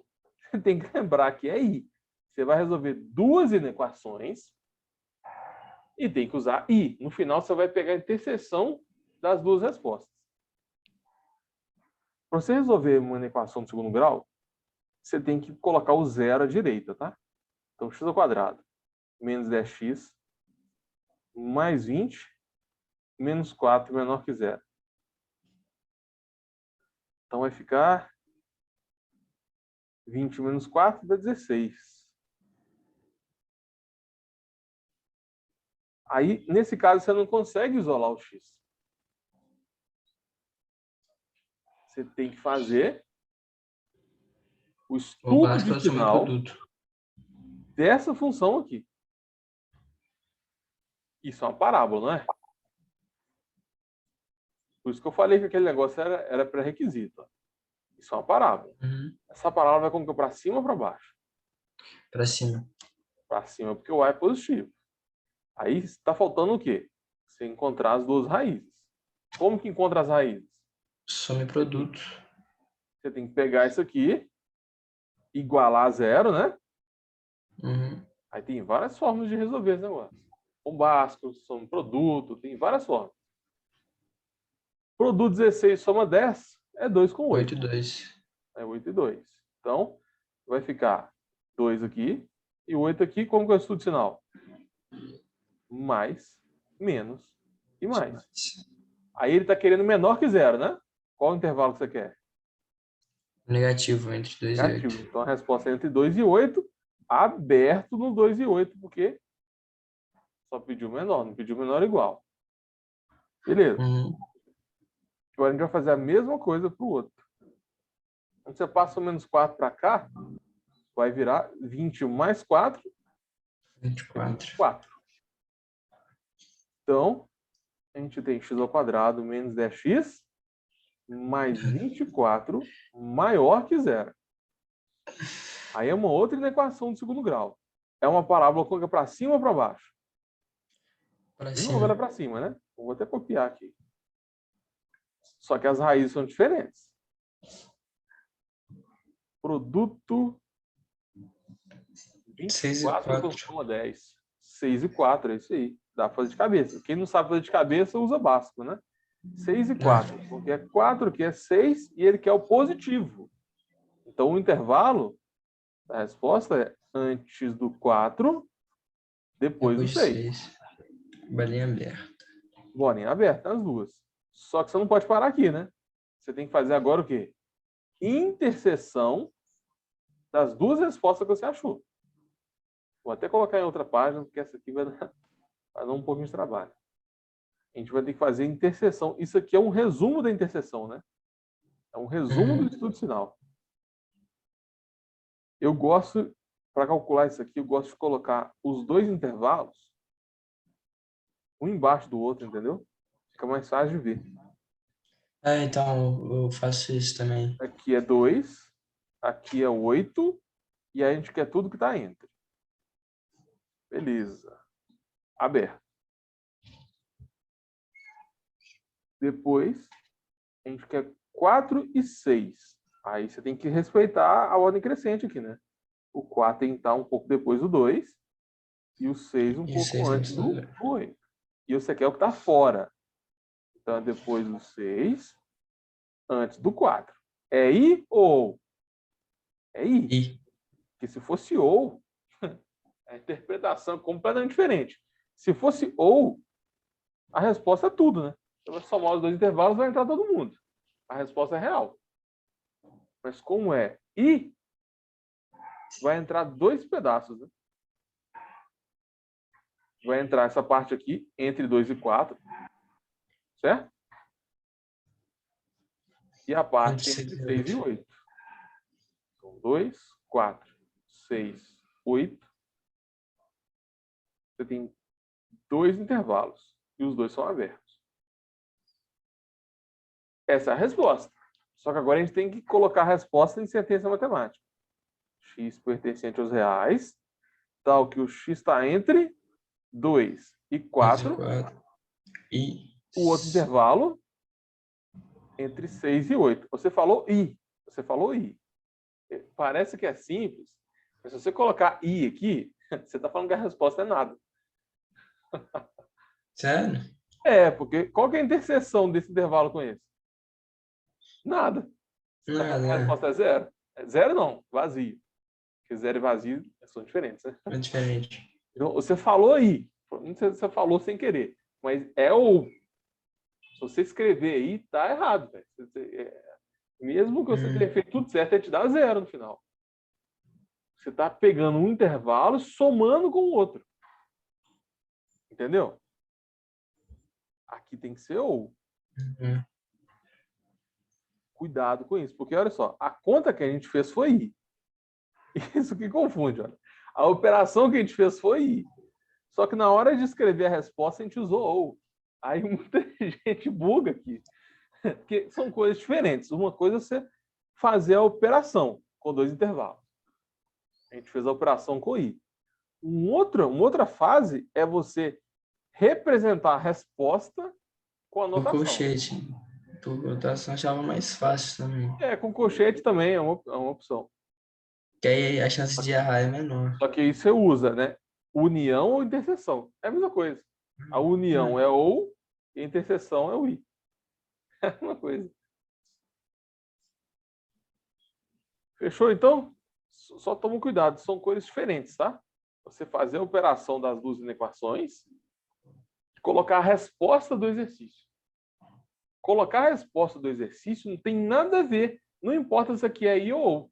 Você tem que lembrar que é i. Você vai resolver duas inequações e tem que usar i. No final, você vai pegar a interseção das duas respostas. Para você resolver uma inequação de segundo grau, você tem que colocar o zero à direita, tá? Então, x ao quadrado menos 10x mais 20 menos 4 menor que zero. Então, vai ficar 20 menos 4 dá 16. Aí, nesse caso, você não consegue isolar o x. Você tem que fazer o
O
estudo
básico é
de
o soma e
sinal
produto.
dessa função aqui. Isso é uma parábola, não é? Por isso que eu falei que aquele negócio era pré-requisito. Isso é uma parábola.
Uhum.
Essa parábola vai como que para cima ou para baixo?
Para cima.
Para cima, porque o a é positivo. Aí está faltando o quê? Você encontrar as duas raízes. Como que encontra as raízes?
Soma e
Você tem,
produto.
você tem que pegar isso aqui, igualar a zero, né?
Uhum.
Aí tem várias formas de resolver esse negócio. Com básico, soma produto, tem várias formas. Produto 16 soma 10 é 2 com
8
8.
e 2.
É 8 e 2. Então, vai ficar 2 aqui e 8 aqui. Como que eu estudo sinal? Mais, menos e mais. Aí ele está querendo menor que zero, né? Qual o intervalo que você quer?
Negativo entre 2 e
Negativo.
8.
Então a resposta é entre 2 e 8, aberto no 2 e 8, porque só pediu menor, não pediu menor igual. Beleza.
Uhum.
Agora a gente vai fazer a mesma coisa para o outro. Quando você passa o menos 4 para cá, vai virar 21 mais 4 é
24.
24. Então, a gente tem x ao quadrado menos 10x mais 24 maior que zero. Aí é uma outra inequação do segundo grau. É uma parábola que para cima ou para baixo?
Para
De novo, ela é
cima.
para cima, né? Vou até copiar aqui. Só que as raízes são diferentes. Produto
6 e
24 com
4.
soma 10. 6 e 4, é isso aí. Dá para fazer de cabeça. Quem não sabe fazer de cabeça, usa básico, né? 6 e 4. Porque é 4 que é 6 e ele quer o positivo. Então, o intervalo da resposta é antes do 4, depois do
Depois de
6.
6. Balinha aberta.
Bolinha aberta, as duas. Só que você não pode parar aqui, né? Você tem que fazer agora o quê? Interseção das duas respostas que você achou. Vou até colocar em outra página, porque essa aqui vai dar um pouquinho de trabalho. A gente vai ter que fazer interseção. Isso aqui é um resumo da interseção, né? É um resumo do estudo sinal. Eu gosto, para calcular isso aqui, eu gosto de colocar os dois intervalos um embaixo do outro, entendeu? Fica mais fácil de ver.
Então eu faço isso também.
Aqui é 2, aqui é 8, e aí a gente quer tudo que está entre. Beleza. Aberto. Depois, a gente quer 4 e 6. Aí você tem que respeitar a ordem crescente aqui, né? O 4 tem que estar um pouco depois do 2 e o 6 um
E
pouco
6
antes
antes
do
do 0.
8. E você quer o que está fora. Então, é depois do 6, antes do 4. É I ou? É I.
I.
Porque se fosse ou, a interpretação é completamente diferente. Se fosse ou, a resposta é tudo, né? Você vai somar os dois intervalos, vai entrar todo mundo. A resposta é real. Mas como é I, vai entrar dois pedaços, né? Vai entrar essa parte aqui, entre 2 e 4, certo? E a parte
Entre
entre
6 e
6 e
8.
8. Então, 2, 4, 6, 8. Você tem dois intervalos. E os dois são abertos. Essa é a resposta. Só que agora a gente tem que colocar a resposta em sentença matemática. X pertencente aos reais, tal que o X está entre 2 e
2 e
4.
4. I.
O outro intervalo entre 6 e 8. Você falou I. Você falou I. Parece que é simples, mas se você colocar I aqui, você está falando que a resposta é nada.
Sério?
Porque qual que é a interseção desse intervalo com esse? Nada. Você está falando que a
Nada.
resposta é zero? É zero não, vazio. Porque zero e vazio são diferentes, né?
É diferente.
Então, você falou aí. Você falou sem querer. Mas é ou. Se você escrever aí, tá errado. Mesmo que você tenha feito tudo certo, ele te dá zero no final. Você está pegando um intervalo somando com o outro. Entendeu? Aqui tem que ser ou.
Uhum.
Cuidado com isso. Porque, olha só, a conta que a gente fez foi I. Isso que confunde, olha. A operação que a gente fez foi I. Só que na hora de escrever a resposta, a gente usou ou. Aí muita gente buga aqui. Porque são coisas diferentes. Uma coisa é você fazer a operação com dois intervalos. A gente fez a operação com I. Uma outra fase é você representar a resposta com a
O
notação.
colchete. Por rotação achava mais fácil também.
Com colchete também é uma opção.
Que aí a chance de errar é menor.
Só que aí você usa, né? União ou interseção. É a mesma coisa. A união é ou e a interseção é o I. É a mesma coisa. Fechou, então? Só toma cuidado, são coisas diferentes, tá? Você fazer a operação das duas inequações, colocar a resposta do exercício. Colocar a resposta do exercício não tem nada a ver. Não importa se aqui é I ou.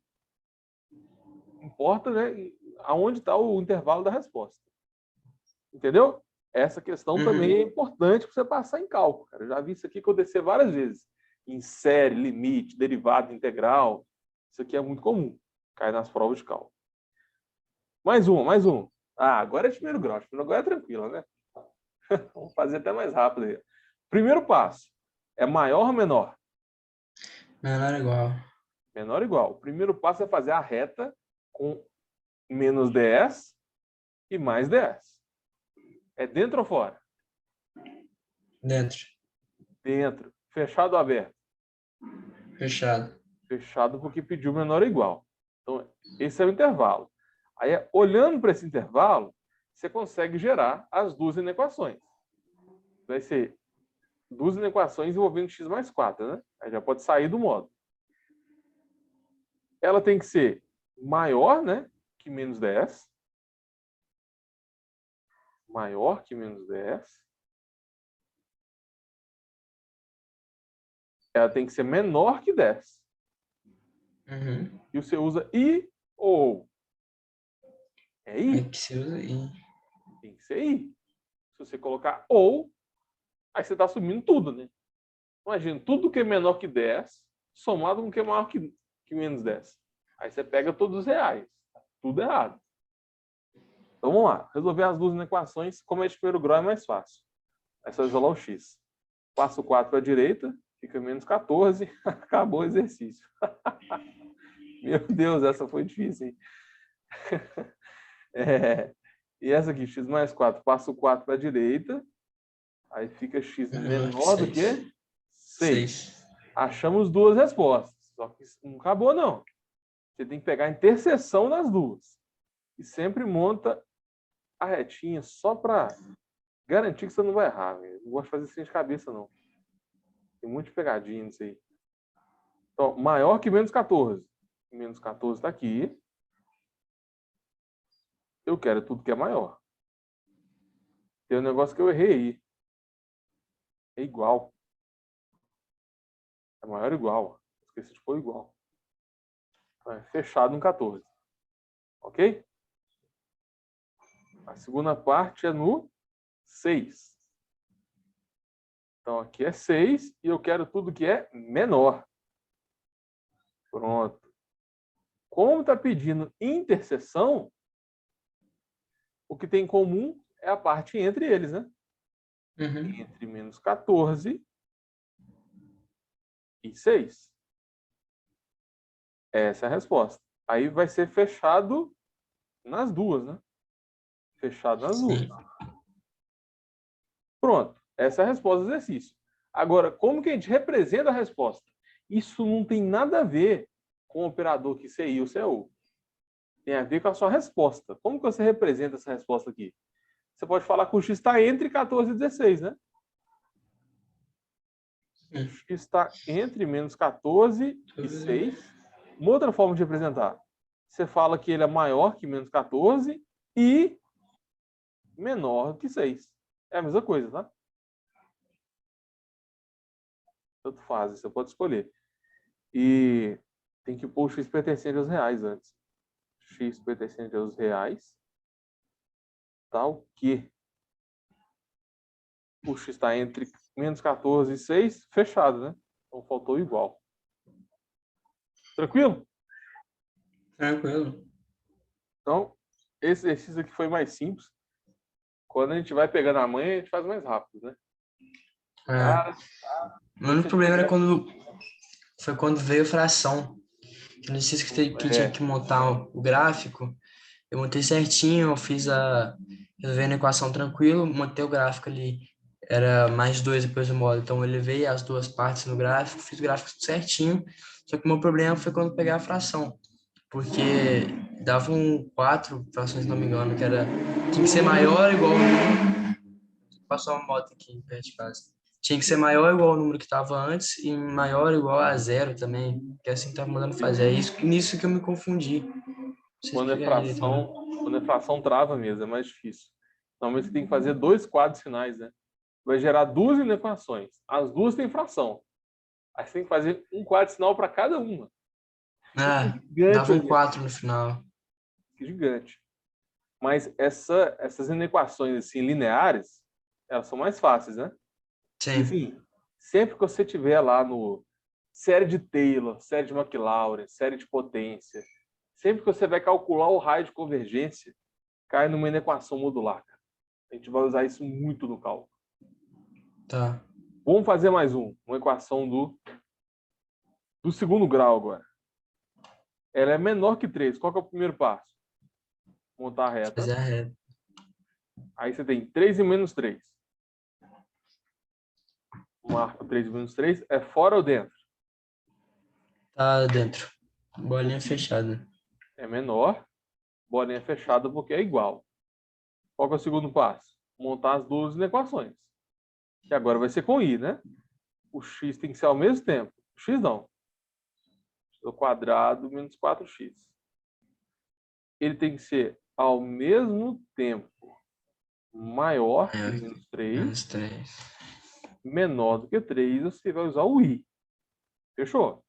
Importa, né, aonde está o intervalo da resposta. Entendeu? Essa questão também é importante para você passar em cálculo. Cara. Eu já vi isso aqui acontecer várias vezes. Em série, limite, derivada, integral. Isso aqui é muito comum. Cai nas provas de cálculo. Mais um. Agora é de primeiro grau. Agora é tranquila, né? Vamos fazer até mais rápido aí. Primeiro passo. É maior ou menor?
Menor ou igual.
Menor ou igual. O primeiro passo é fazer a reta com menos 10 e mais 10. É dentro ou fora?
Dentro.
Dentro. Fechado ou aberto?
Fechado.
Fechado porque pediu menor ou igual. Então, esse é o intervalo. Aí, olhando para esse intervalo, você consegue gerar as duas inequações. Vai ser duas inequações envolvendo x mais 4, né? Aí já pode sair do modo. Ela tem que ser maior, né, que menos 10. Maior que menos 10. Ela tem que ser menor que 10. E você usa I ou. É I?
É que se usa I.
Tem que ser I. Se você colocar ou, aí você está assumindo tudo, né? Imagina, tudo que é menor que 10, somado com o que é maior que menos 10. Aí você pega todos os reais. Tudo errado. Então vamos lá. Resolver as duas equações, como é de primeiro grau, é mais fácil. É só isolar o x. Passo 4 para a direita, fica menos 14, acabou o exercício. Meu Deus, essa foi difícil, hein? E essa aqui, x mais 4, passo 4 para a direita, aí fica x
Menor que
menor do
6.
que
6.
Achamos duas respostas. Só que não acabou, não. Você tem que pegar a interseção das duas. E sempre monta a retinha só para garantir que você não vai errar. Véio. Não gosto de fazer assim de cabeça, não. Tem muito pegadinha nisso aí. Então, maior que menos 14. Menos 14 está aqui. Eu quero tudo que é maior. Tem um negócio que eu errei aí. É igual. É maior ou igual. Esqueci de pôr igual. É fechado no 14. Ok? A segunda parte é no 6. Então aqui é 6 e eu quero tudo que é menor. Pronto. Como está pedindo interseção, o que tem em comum é a parte entre eles, né?
Uhum.
Entre menos 14 e 6. Essa é a resposta. Aí vai ser fechado nas duas, né? Fechado nas duas.
Sim.
Pronto. Essa é a resposta do exercício. Agora, como que a gente representa a resposta? Isso não tem nada a ver com o operador que CI ou CU. Tem a ver com a sua resposta. Como que você representa essa resposta aqui? Você pode falar que o X está entre 14 e 16, né? O X está entre menos 14 e 6. Uma outra forma de representar. Você fala que ele é maior que menos 14 e menor que 6. É a mesma coisa, tá? Tanto faz, você pode escolher. E tem que pôr o X pertencente aos reais antes. X pertencente aos reais. Tá o quê? O X está entre menos 14 e 6, fechado, né? Então faltou igual. Tranquilo?
Tranquilo.
Então, esse exercício aqui foi mais simples. Quando a gente vai pegando a manha, a gente faz mais rápido, né? Cara,
O único problema era quando veio fração. Eu não sei se que tinha que montar o gráfico. Eu montei certinho, resolvi a equação tranquilo, montei o gráfico ali. Era mais 2 depois do módulo. Então, eu levei as duas partes no gráfico, fiz o gráfico certinho. Só que o meu problema foi quando pegar a fração. Porque davam 4 frações, se não me engano, tinha que ser maior ou igual ao número. Passou uma moto aqui perto de casa. Tinha que ser maior ou igual ao número que estava antes e maior ou igual a zero também, que é assim que estava mandando fazer. É nisso que eu me confundi. Não sei
quando é
explicar direito, não.
fração, trava mesmo, é mais difícil. Normalmente você tem que fazer dois quadros finais, né? Vai gerar duas inequações. As duas têm fração. Aí você tem que fazer um quadro final para cada uma. Fica gigante
Dava
o
um
exercício.
4 no final.
Gigante. Mas essas inequações assim, lineares, elas são mais fáceis, né? E
Sim.
assim, sempre que você tiver lá no série de Taylor, série de McLaurin, série de potência, sempre que você vai calcular o raio de convergência, cai numa inequação modular. Cara. A gente vai usar isso muito no cálculo.
Tá.
Vamos fazer mais uma equação do segundo grau agora. Ela é menor que 3. Qual que é o primeiro passo? Montar a reta.
Fazer a reta.
Aí você tem 3 e menos 3. Marca 3 e menos 3. É fora ou dentro?
Tá dentro. Bolinha fechada.
É menor. Bolinha fechada porque é igual. Qual que é o segundo passo? Montar as duas inequações. Que agora vai ser com I, né? O x tem que ser ao mesmo tempo. O x não. X ao quadrado menos 4x. Ele tem que ser ao mesmo tempo maior que menos 3,
Menos 3.
menor do que 3, você vai usar o I. Fechou?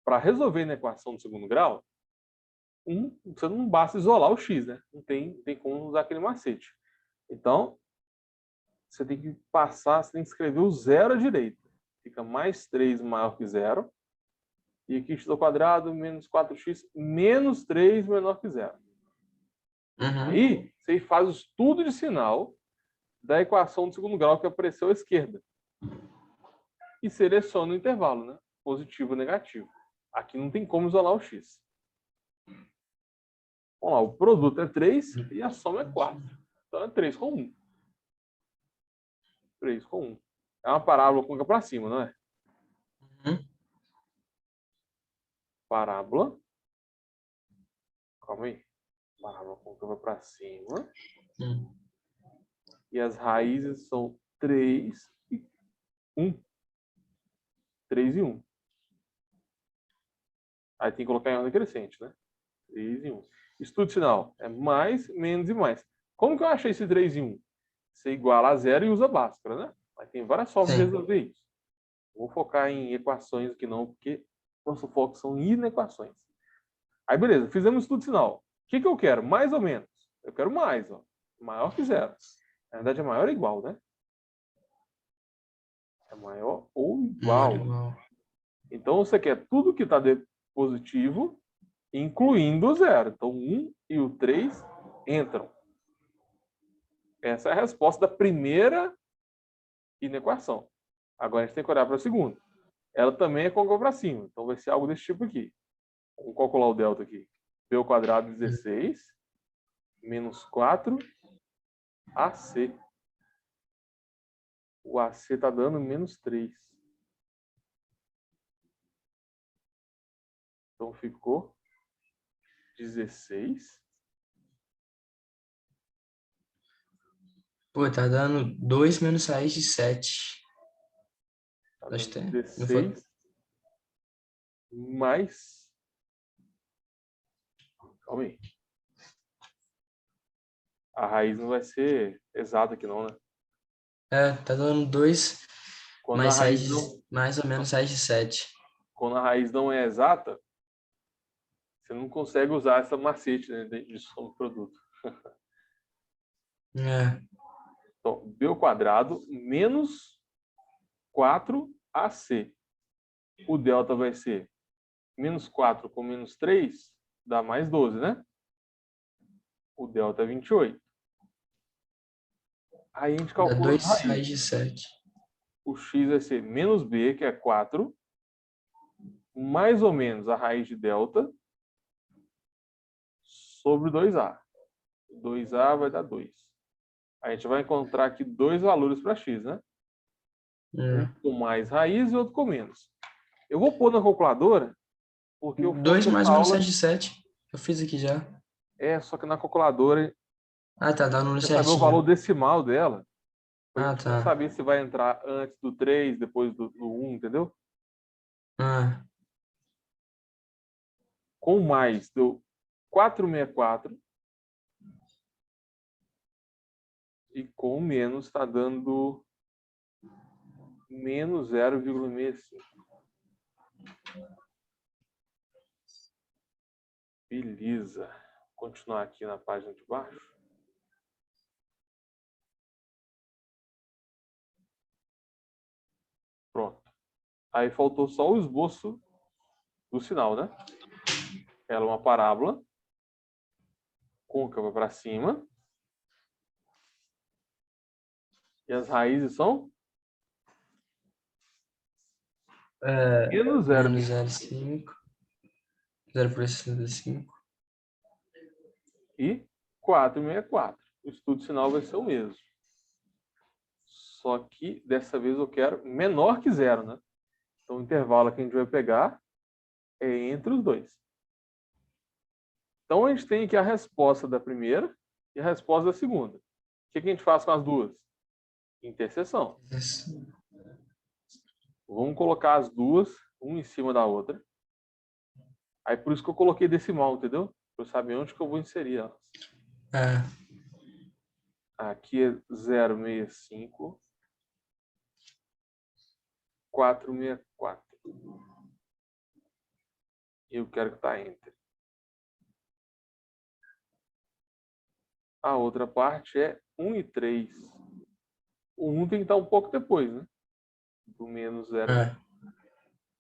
Para resolver na equação do segundo grau, você não basta isolar o x, né? Não tem como usar aquele macete. Então, você tem que passar, você tem que escrever o zero à direita. Fica mais 3 maior que zero. E aqui x ao quadrado menos 4x menos 3 menor que zero.
Uhum.
Aí, você faz o estudo de sinal da equação do segundo grau que apareceu à esquerda. E seleciona o intervalo, né? Positivo ou negativo. Aqui não tem como isolar o x. Vamos lá, o produto é 3 e a soma é 4. Então é 3 com 1. 3 com 1. É uma parábola com para cima, não é? parábola. Calma aí. Parábola com curva para cima. E as raízes são 3 e 1. 3 e 1. Aí tem que colocar em ordem crescente, né? 3 e 1. Estudo sinal. É mais, menos e mais. Como que eu achei esse 3 e 1? Você iguala a 0 e usa Bhaskara, né? Mas tem várias formas de resolver isso. Vou focar em equações aqui não, porque nosso foco são em inequações. Aí, beleza. Fizemos estudo sinal. O que eu quero? Mais ou menos? Eu quero mais, ó. Maior que 0. Na verdade, é maior ou igual, né? É maior ou igual. Então, você quer tudo que está positivo, incluindo o 0. Então, 1 e o 3 entram. Essa é a resposta da primeira inequação. Agora, a gente tem que olhar para a segunda. Ela também é com curva para cima. Então, vai ser algo desse tipo aqui. Vamos calcular o delta aqui. B ao quadrado 16 menos 4 AC. O AC está dando menos 3. Então, ficou 16.
Pô, tá dando 2 menos raiz de 7.
Tá
Acho que
dando
tem. Não foi?
16 mais... Calma aí. A raiz não vai ser exata aqui não, né?
É, tá dando 2
Quando a
mais
raiz
7,
não,
mais ou menos raiz de 7.
quando a raiz não é exata, você não consegue usar essa macete, né, de soma de produto.
É.
Então, B ao quadrado menos 4AC. O delta vai ser menos 4 com menos 3, dá mais 12, né? O delta é 28. Aí a gente
Dá
calcula as
2 raiz
raízes.
de 7.
O x vai ser menos B, que é 4, mais ou menos a raiz de delta, sobre 2A. 2A vai dar 2. A gente vai encontrar aqui dois valores para x, né? Um com mais raiz e outro com menos. Eu vou pôr na calculadora, porque o foco
2
dessa
mais ou menos
aula
7 de 7. Eu fiz aqui já.
só que na calculadora,
Ah, tá, dá o número
você saber o valor
certinho.
decimal dela, pra
Ah,
gente não
tá.
saber se vai entrar antes do 3, depois do 1, entendeu?
Ah,
Com mais deu 464 e com menos está dando menos 0,65. Beleza. Vou continuar aqui na página de baixo. Pronto. Aí faltou só o esboço do sinal, né? Ela é uma parábola côncava para cima. E as raízes são menos
menos
0,65
0,5. 0,65.
e 4,64. O estudo sinal vai ser o mesmo. Só que dessa vez eu quero menor que 0, né? Então o intervalo que a gente vai pegar é entre os dois. Então a gente tem aqui a resposta da primeira e a resposta da segunda. O que a gente faz com as duas? Interseção. Vamos colocar as duas, uma em cima da outra. Aí por isso que eu coloquei decimal, entendeu? Para eu saber onde que eu vou inserir elas.
É.
Aqui é 0,65, 4,64. E eu quero que está entre. A outra parte é 1 e 3. O 1 tem que estar um pouco depois, né? Do menos 0.
É.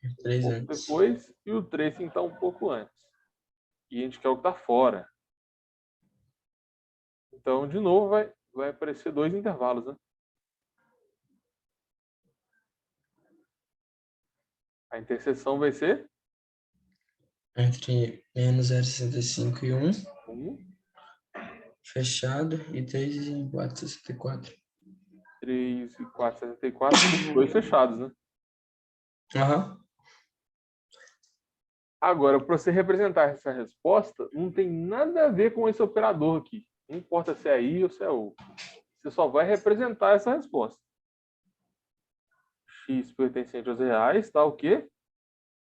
Um
3
pouco
antes.
depois. E o 3 tem que estar um pouco antes. E a gente quer o que está fora. Então, de novo, vai aparecer dois intervalos, né? A interseção vai ser
Entre menos 0,65 e 1.
1,
Fechado. E 3 e 4,64.
3 e 4,64. Dois fechados, né?
Aham.
Agora, para você representar essa resposta, não tem nada a ver com esse operador aqui. Não importa se é I ou se é O. Você só vai representar essa resposta. X pertencente aos reais está o quê?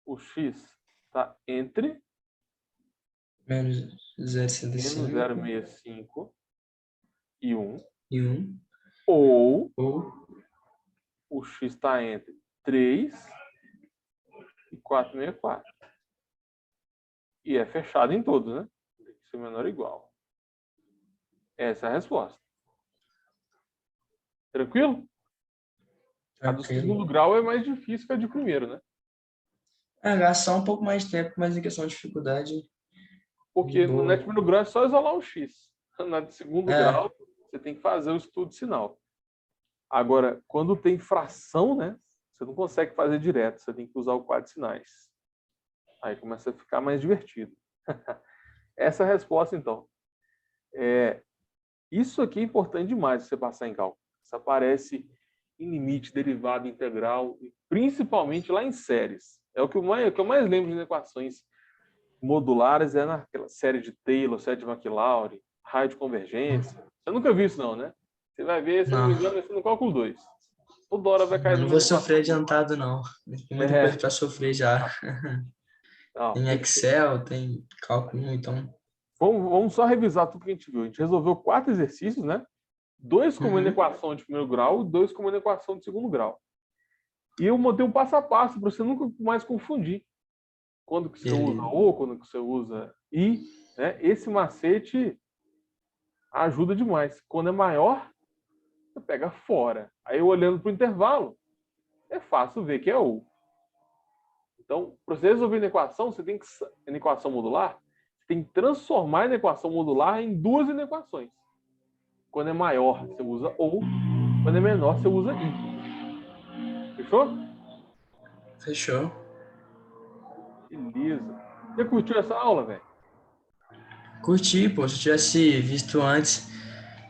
O X está entre
Menos
menos
0,65
0,65 e 1.
e 1.
Ou
Ou
o X está entre 3 e 464. E é fechado em todos, né? Tem que ser menor ou igual. Essa é a resposta. Tranquilo? A do segundo
tranquilo.
grau é mais difícil que a de primeiro, né?
Gastar um pouco mais de tempo, mas em questão de dificuldade, de
Porque no
boa.
de primeiro grau é só isolar o X. Na de segundo
É,
grau, você tem que fazer o estudo de sinal. Agora, quando tem fração, né? Você não consegue fazer direto, você tem que usar o quadro de sinais. Aí começa a ficar mais divertido. Essa é a resposta, então. Isso aqui é importante demais você passar em cálculo. Isso aparece em limite, derivada, integral, e principalmente lá em séries. É o que eu mais lembro de equações modulares, é naquela série de Taylor, série de Maclaurin, raio de convergência. Você nunca viu isso não, né? Você vai ver, se eu não me
não.
engano, vai ser no cálculo 2. Toda hora vai cair
Eu não
numa
vou sofrer
equação dessa.
adiantado, não. Tem muita coisa
É,
para sofrer já.
não,
Tem Excel, tem cálculo, então.
vamos só revisar tudo que a gente viu. A gente resolveu 4 exercícios, né? 2 com uma
Uhum.
equação de primeiro grau e 2 com uma equação de segundo grau. E eu montei um passo a passo para você nunca mais confundir. Quando que você usa
Beleza.
O, quando que você usa I. Né? Esse macete ajuda demais. Quando é maior, você pega fora. Aí olhando para o intervalo, é fácil ver que é O. Então, para você resolver a equação, você tem que, na equação modular, você tem que transformar a equação modular em duas inequações. Quando é maior, você usa OU. Quando é menor, você usa I. Fechou?
Fechou.
Beleza. Você curtiu essa aula, velho?
Curti, pô. Se eu tivesse visto antes,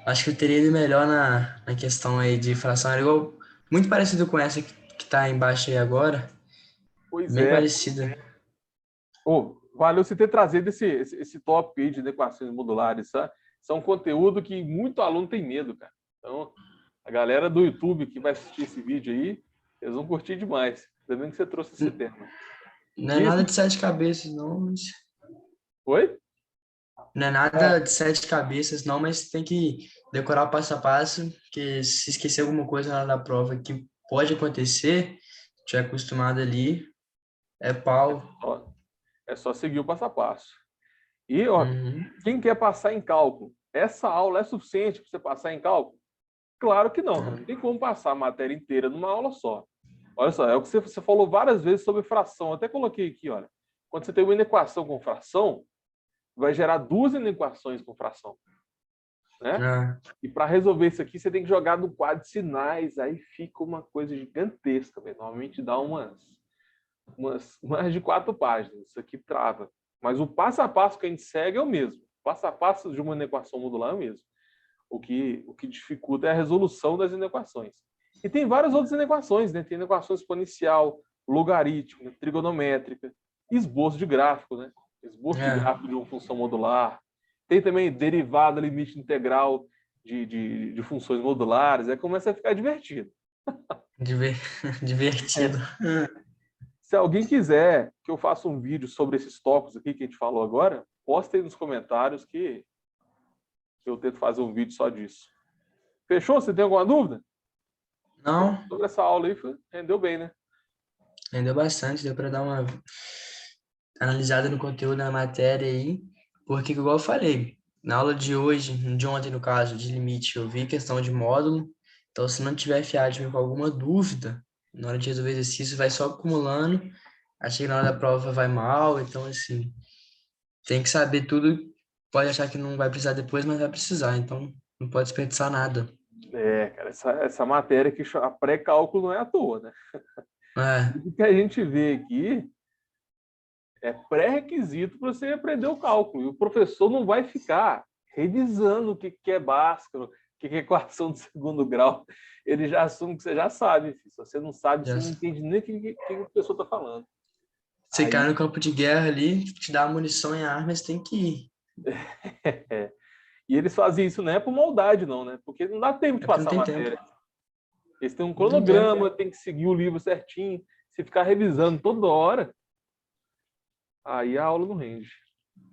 acho que eu teria ido melhor na questão aí de fração. Era igual, muito parecido com essa que tá embaixo aí agora.
Pois
Bem
é.
parecida.
Oh, valeu você ter trazido esse tópico aí de equações modulares, tá? Isso é um conteúdo que muito aluno tem medo, cara. Então, a galera do YouTube que vai assistir esse vídeo aí, eles vão curtir demais. Ainda bem que você trouxe esse tema.
Não é
E
nada
esse...
de sete cabeças, não.
Oi?
Não é nada de sete cabeças, não, mas tem que decorar o passo a passo, porque se esquecer alguma coisa na hora da prova que pode acontecer, tiver acostumado ali, é pau.
Ó, é só seguir o passo a passo. E, ó,
Uhum.
quem quer passar em cálculo? Essa aula é suficiente para você passar em cálculo? Claro que não, cara. Não tem como passar a matéria inteira numa aula só. Olha só, é o que você falou várias vezes sobre fração. Eu até coloquei aqui, olha. Quando você tem uma inequação com fração, vai gerar duas inequações com fração, né?
Ah,
E para resolver isso aqui, você tem que jogar no quadro de sinais. Aí fica uma coisa gigantesca, véio. Normalmente dá umas mais de 4 páginas. Isso aqui trava. Mas o passo a passo que a gente segue é o mesmo. O passo a passo de uma inequação modular é o mesmo. O que dificulta é a resolução das inequações. E tem várias outras inequações, né? Tem inequação exponencial, logarítmica, trigonométrica, esboço de gráfico, né? Esboço de
é,
gráfico de uma função modular. Tem também derivada, limite integral de funções modulares. Aí começa a ficar divertido.
diver- divertido.
Se alguém quiser que eu faça um vídeo sobre esses tópicos aqui que a gente falou agora, posta aí nos comentários que eu tento fazer um vídeo só disso. Fechou? Você tem alguma dúvida?
Não,
Sobre essa aula aí, rendeu bem, né?
rendeu bastante, deu para dar uma analisada no conteúdo da matéria aí, porque, igual eu falei, na aula de hoje, de ontem no caso, de limite, eu vi questão de módulo, então se não tiver fiado com alguma dúvida, na hora de resolver exercício, vai só acumulando, achei que na hora da prova vai mal, então assim, tem que saber tudo, pode achar que não vai precisar depois, mas vai precisar, então não pode desperdiçar nada.
É, cara, essa matéria que a pré-cálculo não é à toa, né?
É,
O que a gente vê aqui é pré-requisito para você aprender o cálculo. E o professor não vai ficar revisando o que é Bhaskara, o que é equação de segundo grau. Ele já assume que você já sabe. Se você não sabe, você
já,
não entende nem o que o professor está falando.
Você cai
Aí,
no campo de guerra ali, te dá munição e armas, tem que ir.
e eles faziam isso não é por maldade, não, né? Porque não dá tempo de
É porque não
passar a
tem tempo.
matéria. Eles têm um
Não tem tempo.
cronograma, tem que seguir o livro certinho. Se ficar revisando toda hora, aí a aula não rende.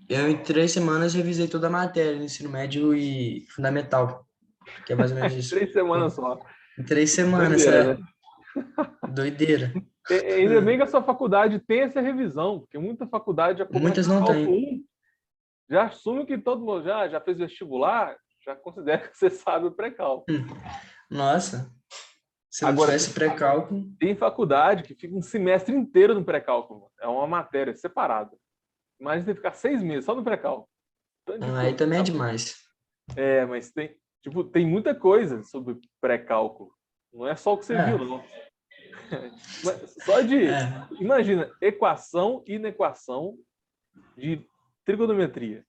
Eu, em 3 semanas, revisei toda a matéria no ensino médio e fundamental, que é mais ou menos isso.
3 semanas só.
Em 3 semanas,
Doideira, né?
doideira.
Ainda bem que a sua faculdade tem essa revisão, porque muita faculdade já começa
Muitas
no
não
cálculo
têm.
1, já assume que todo mundo já fez vestibular, já considera que você sabe o pré-cálculo.
Nossa, se eu não
Agora,
tivesse pré-cálculo,
tem faculdade que fica um semestre inteiro no pré-cálculo. É uma matéria separada. Imagina você ficar 6 meses só no pré-cálculo. Tanto de
aí
coisa.
também é demais.
Mas tem muita coisa sobre pré-cálculo. Não é só o que você viu,
É,
não. Mas só de.
é.
Imagina, equação e inequação de trigonometria.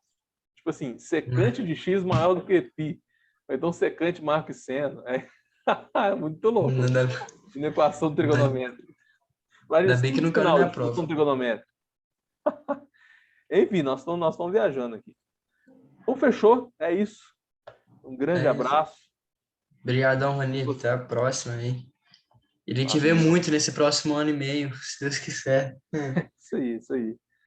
Tipo assim, secante de x maior do que π. Ou então secante maior que seno. É muito louco.
Ainda,
Inequação
ainda
trigonométrica. Imagina,
ainda bem que
segundo
não caiu na
sinal
minha
de função
prova.
trigonométrica. Enfim, nós estamos viajando aqui. Então, fechou. É isso. Um grande
É isso.
abraço.
Obrigadão, Rani. Até a próxima aí. E a gente vê
Valeu.
muito nesse próximo ano e meio, se Deus quiser.
Isso aí, isso aí.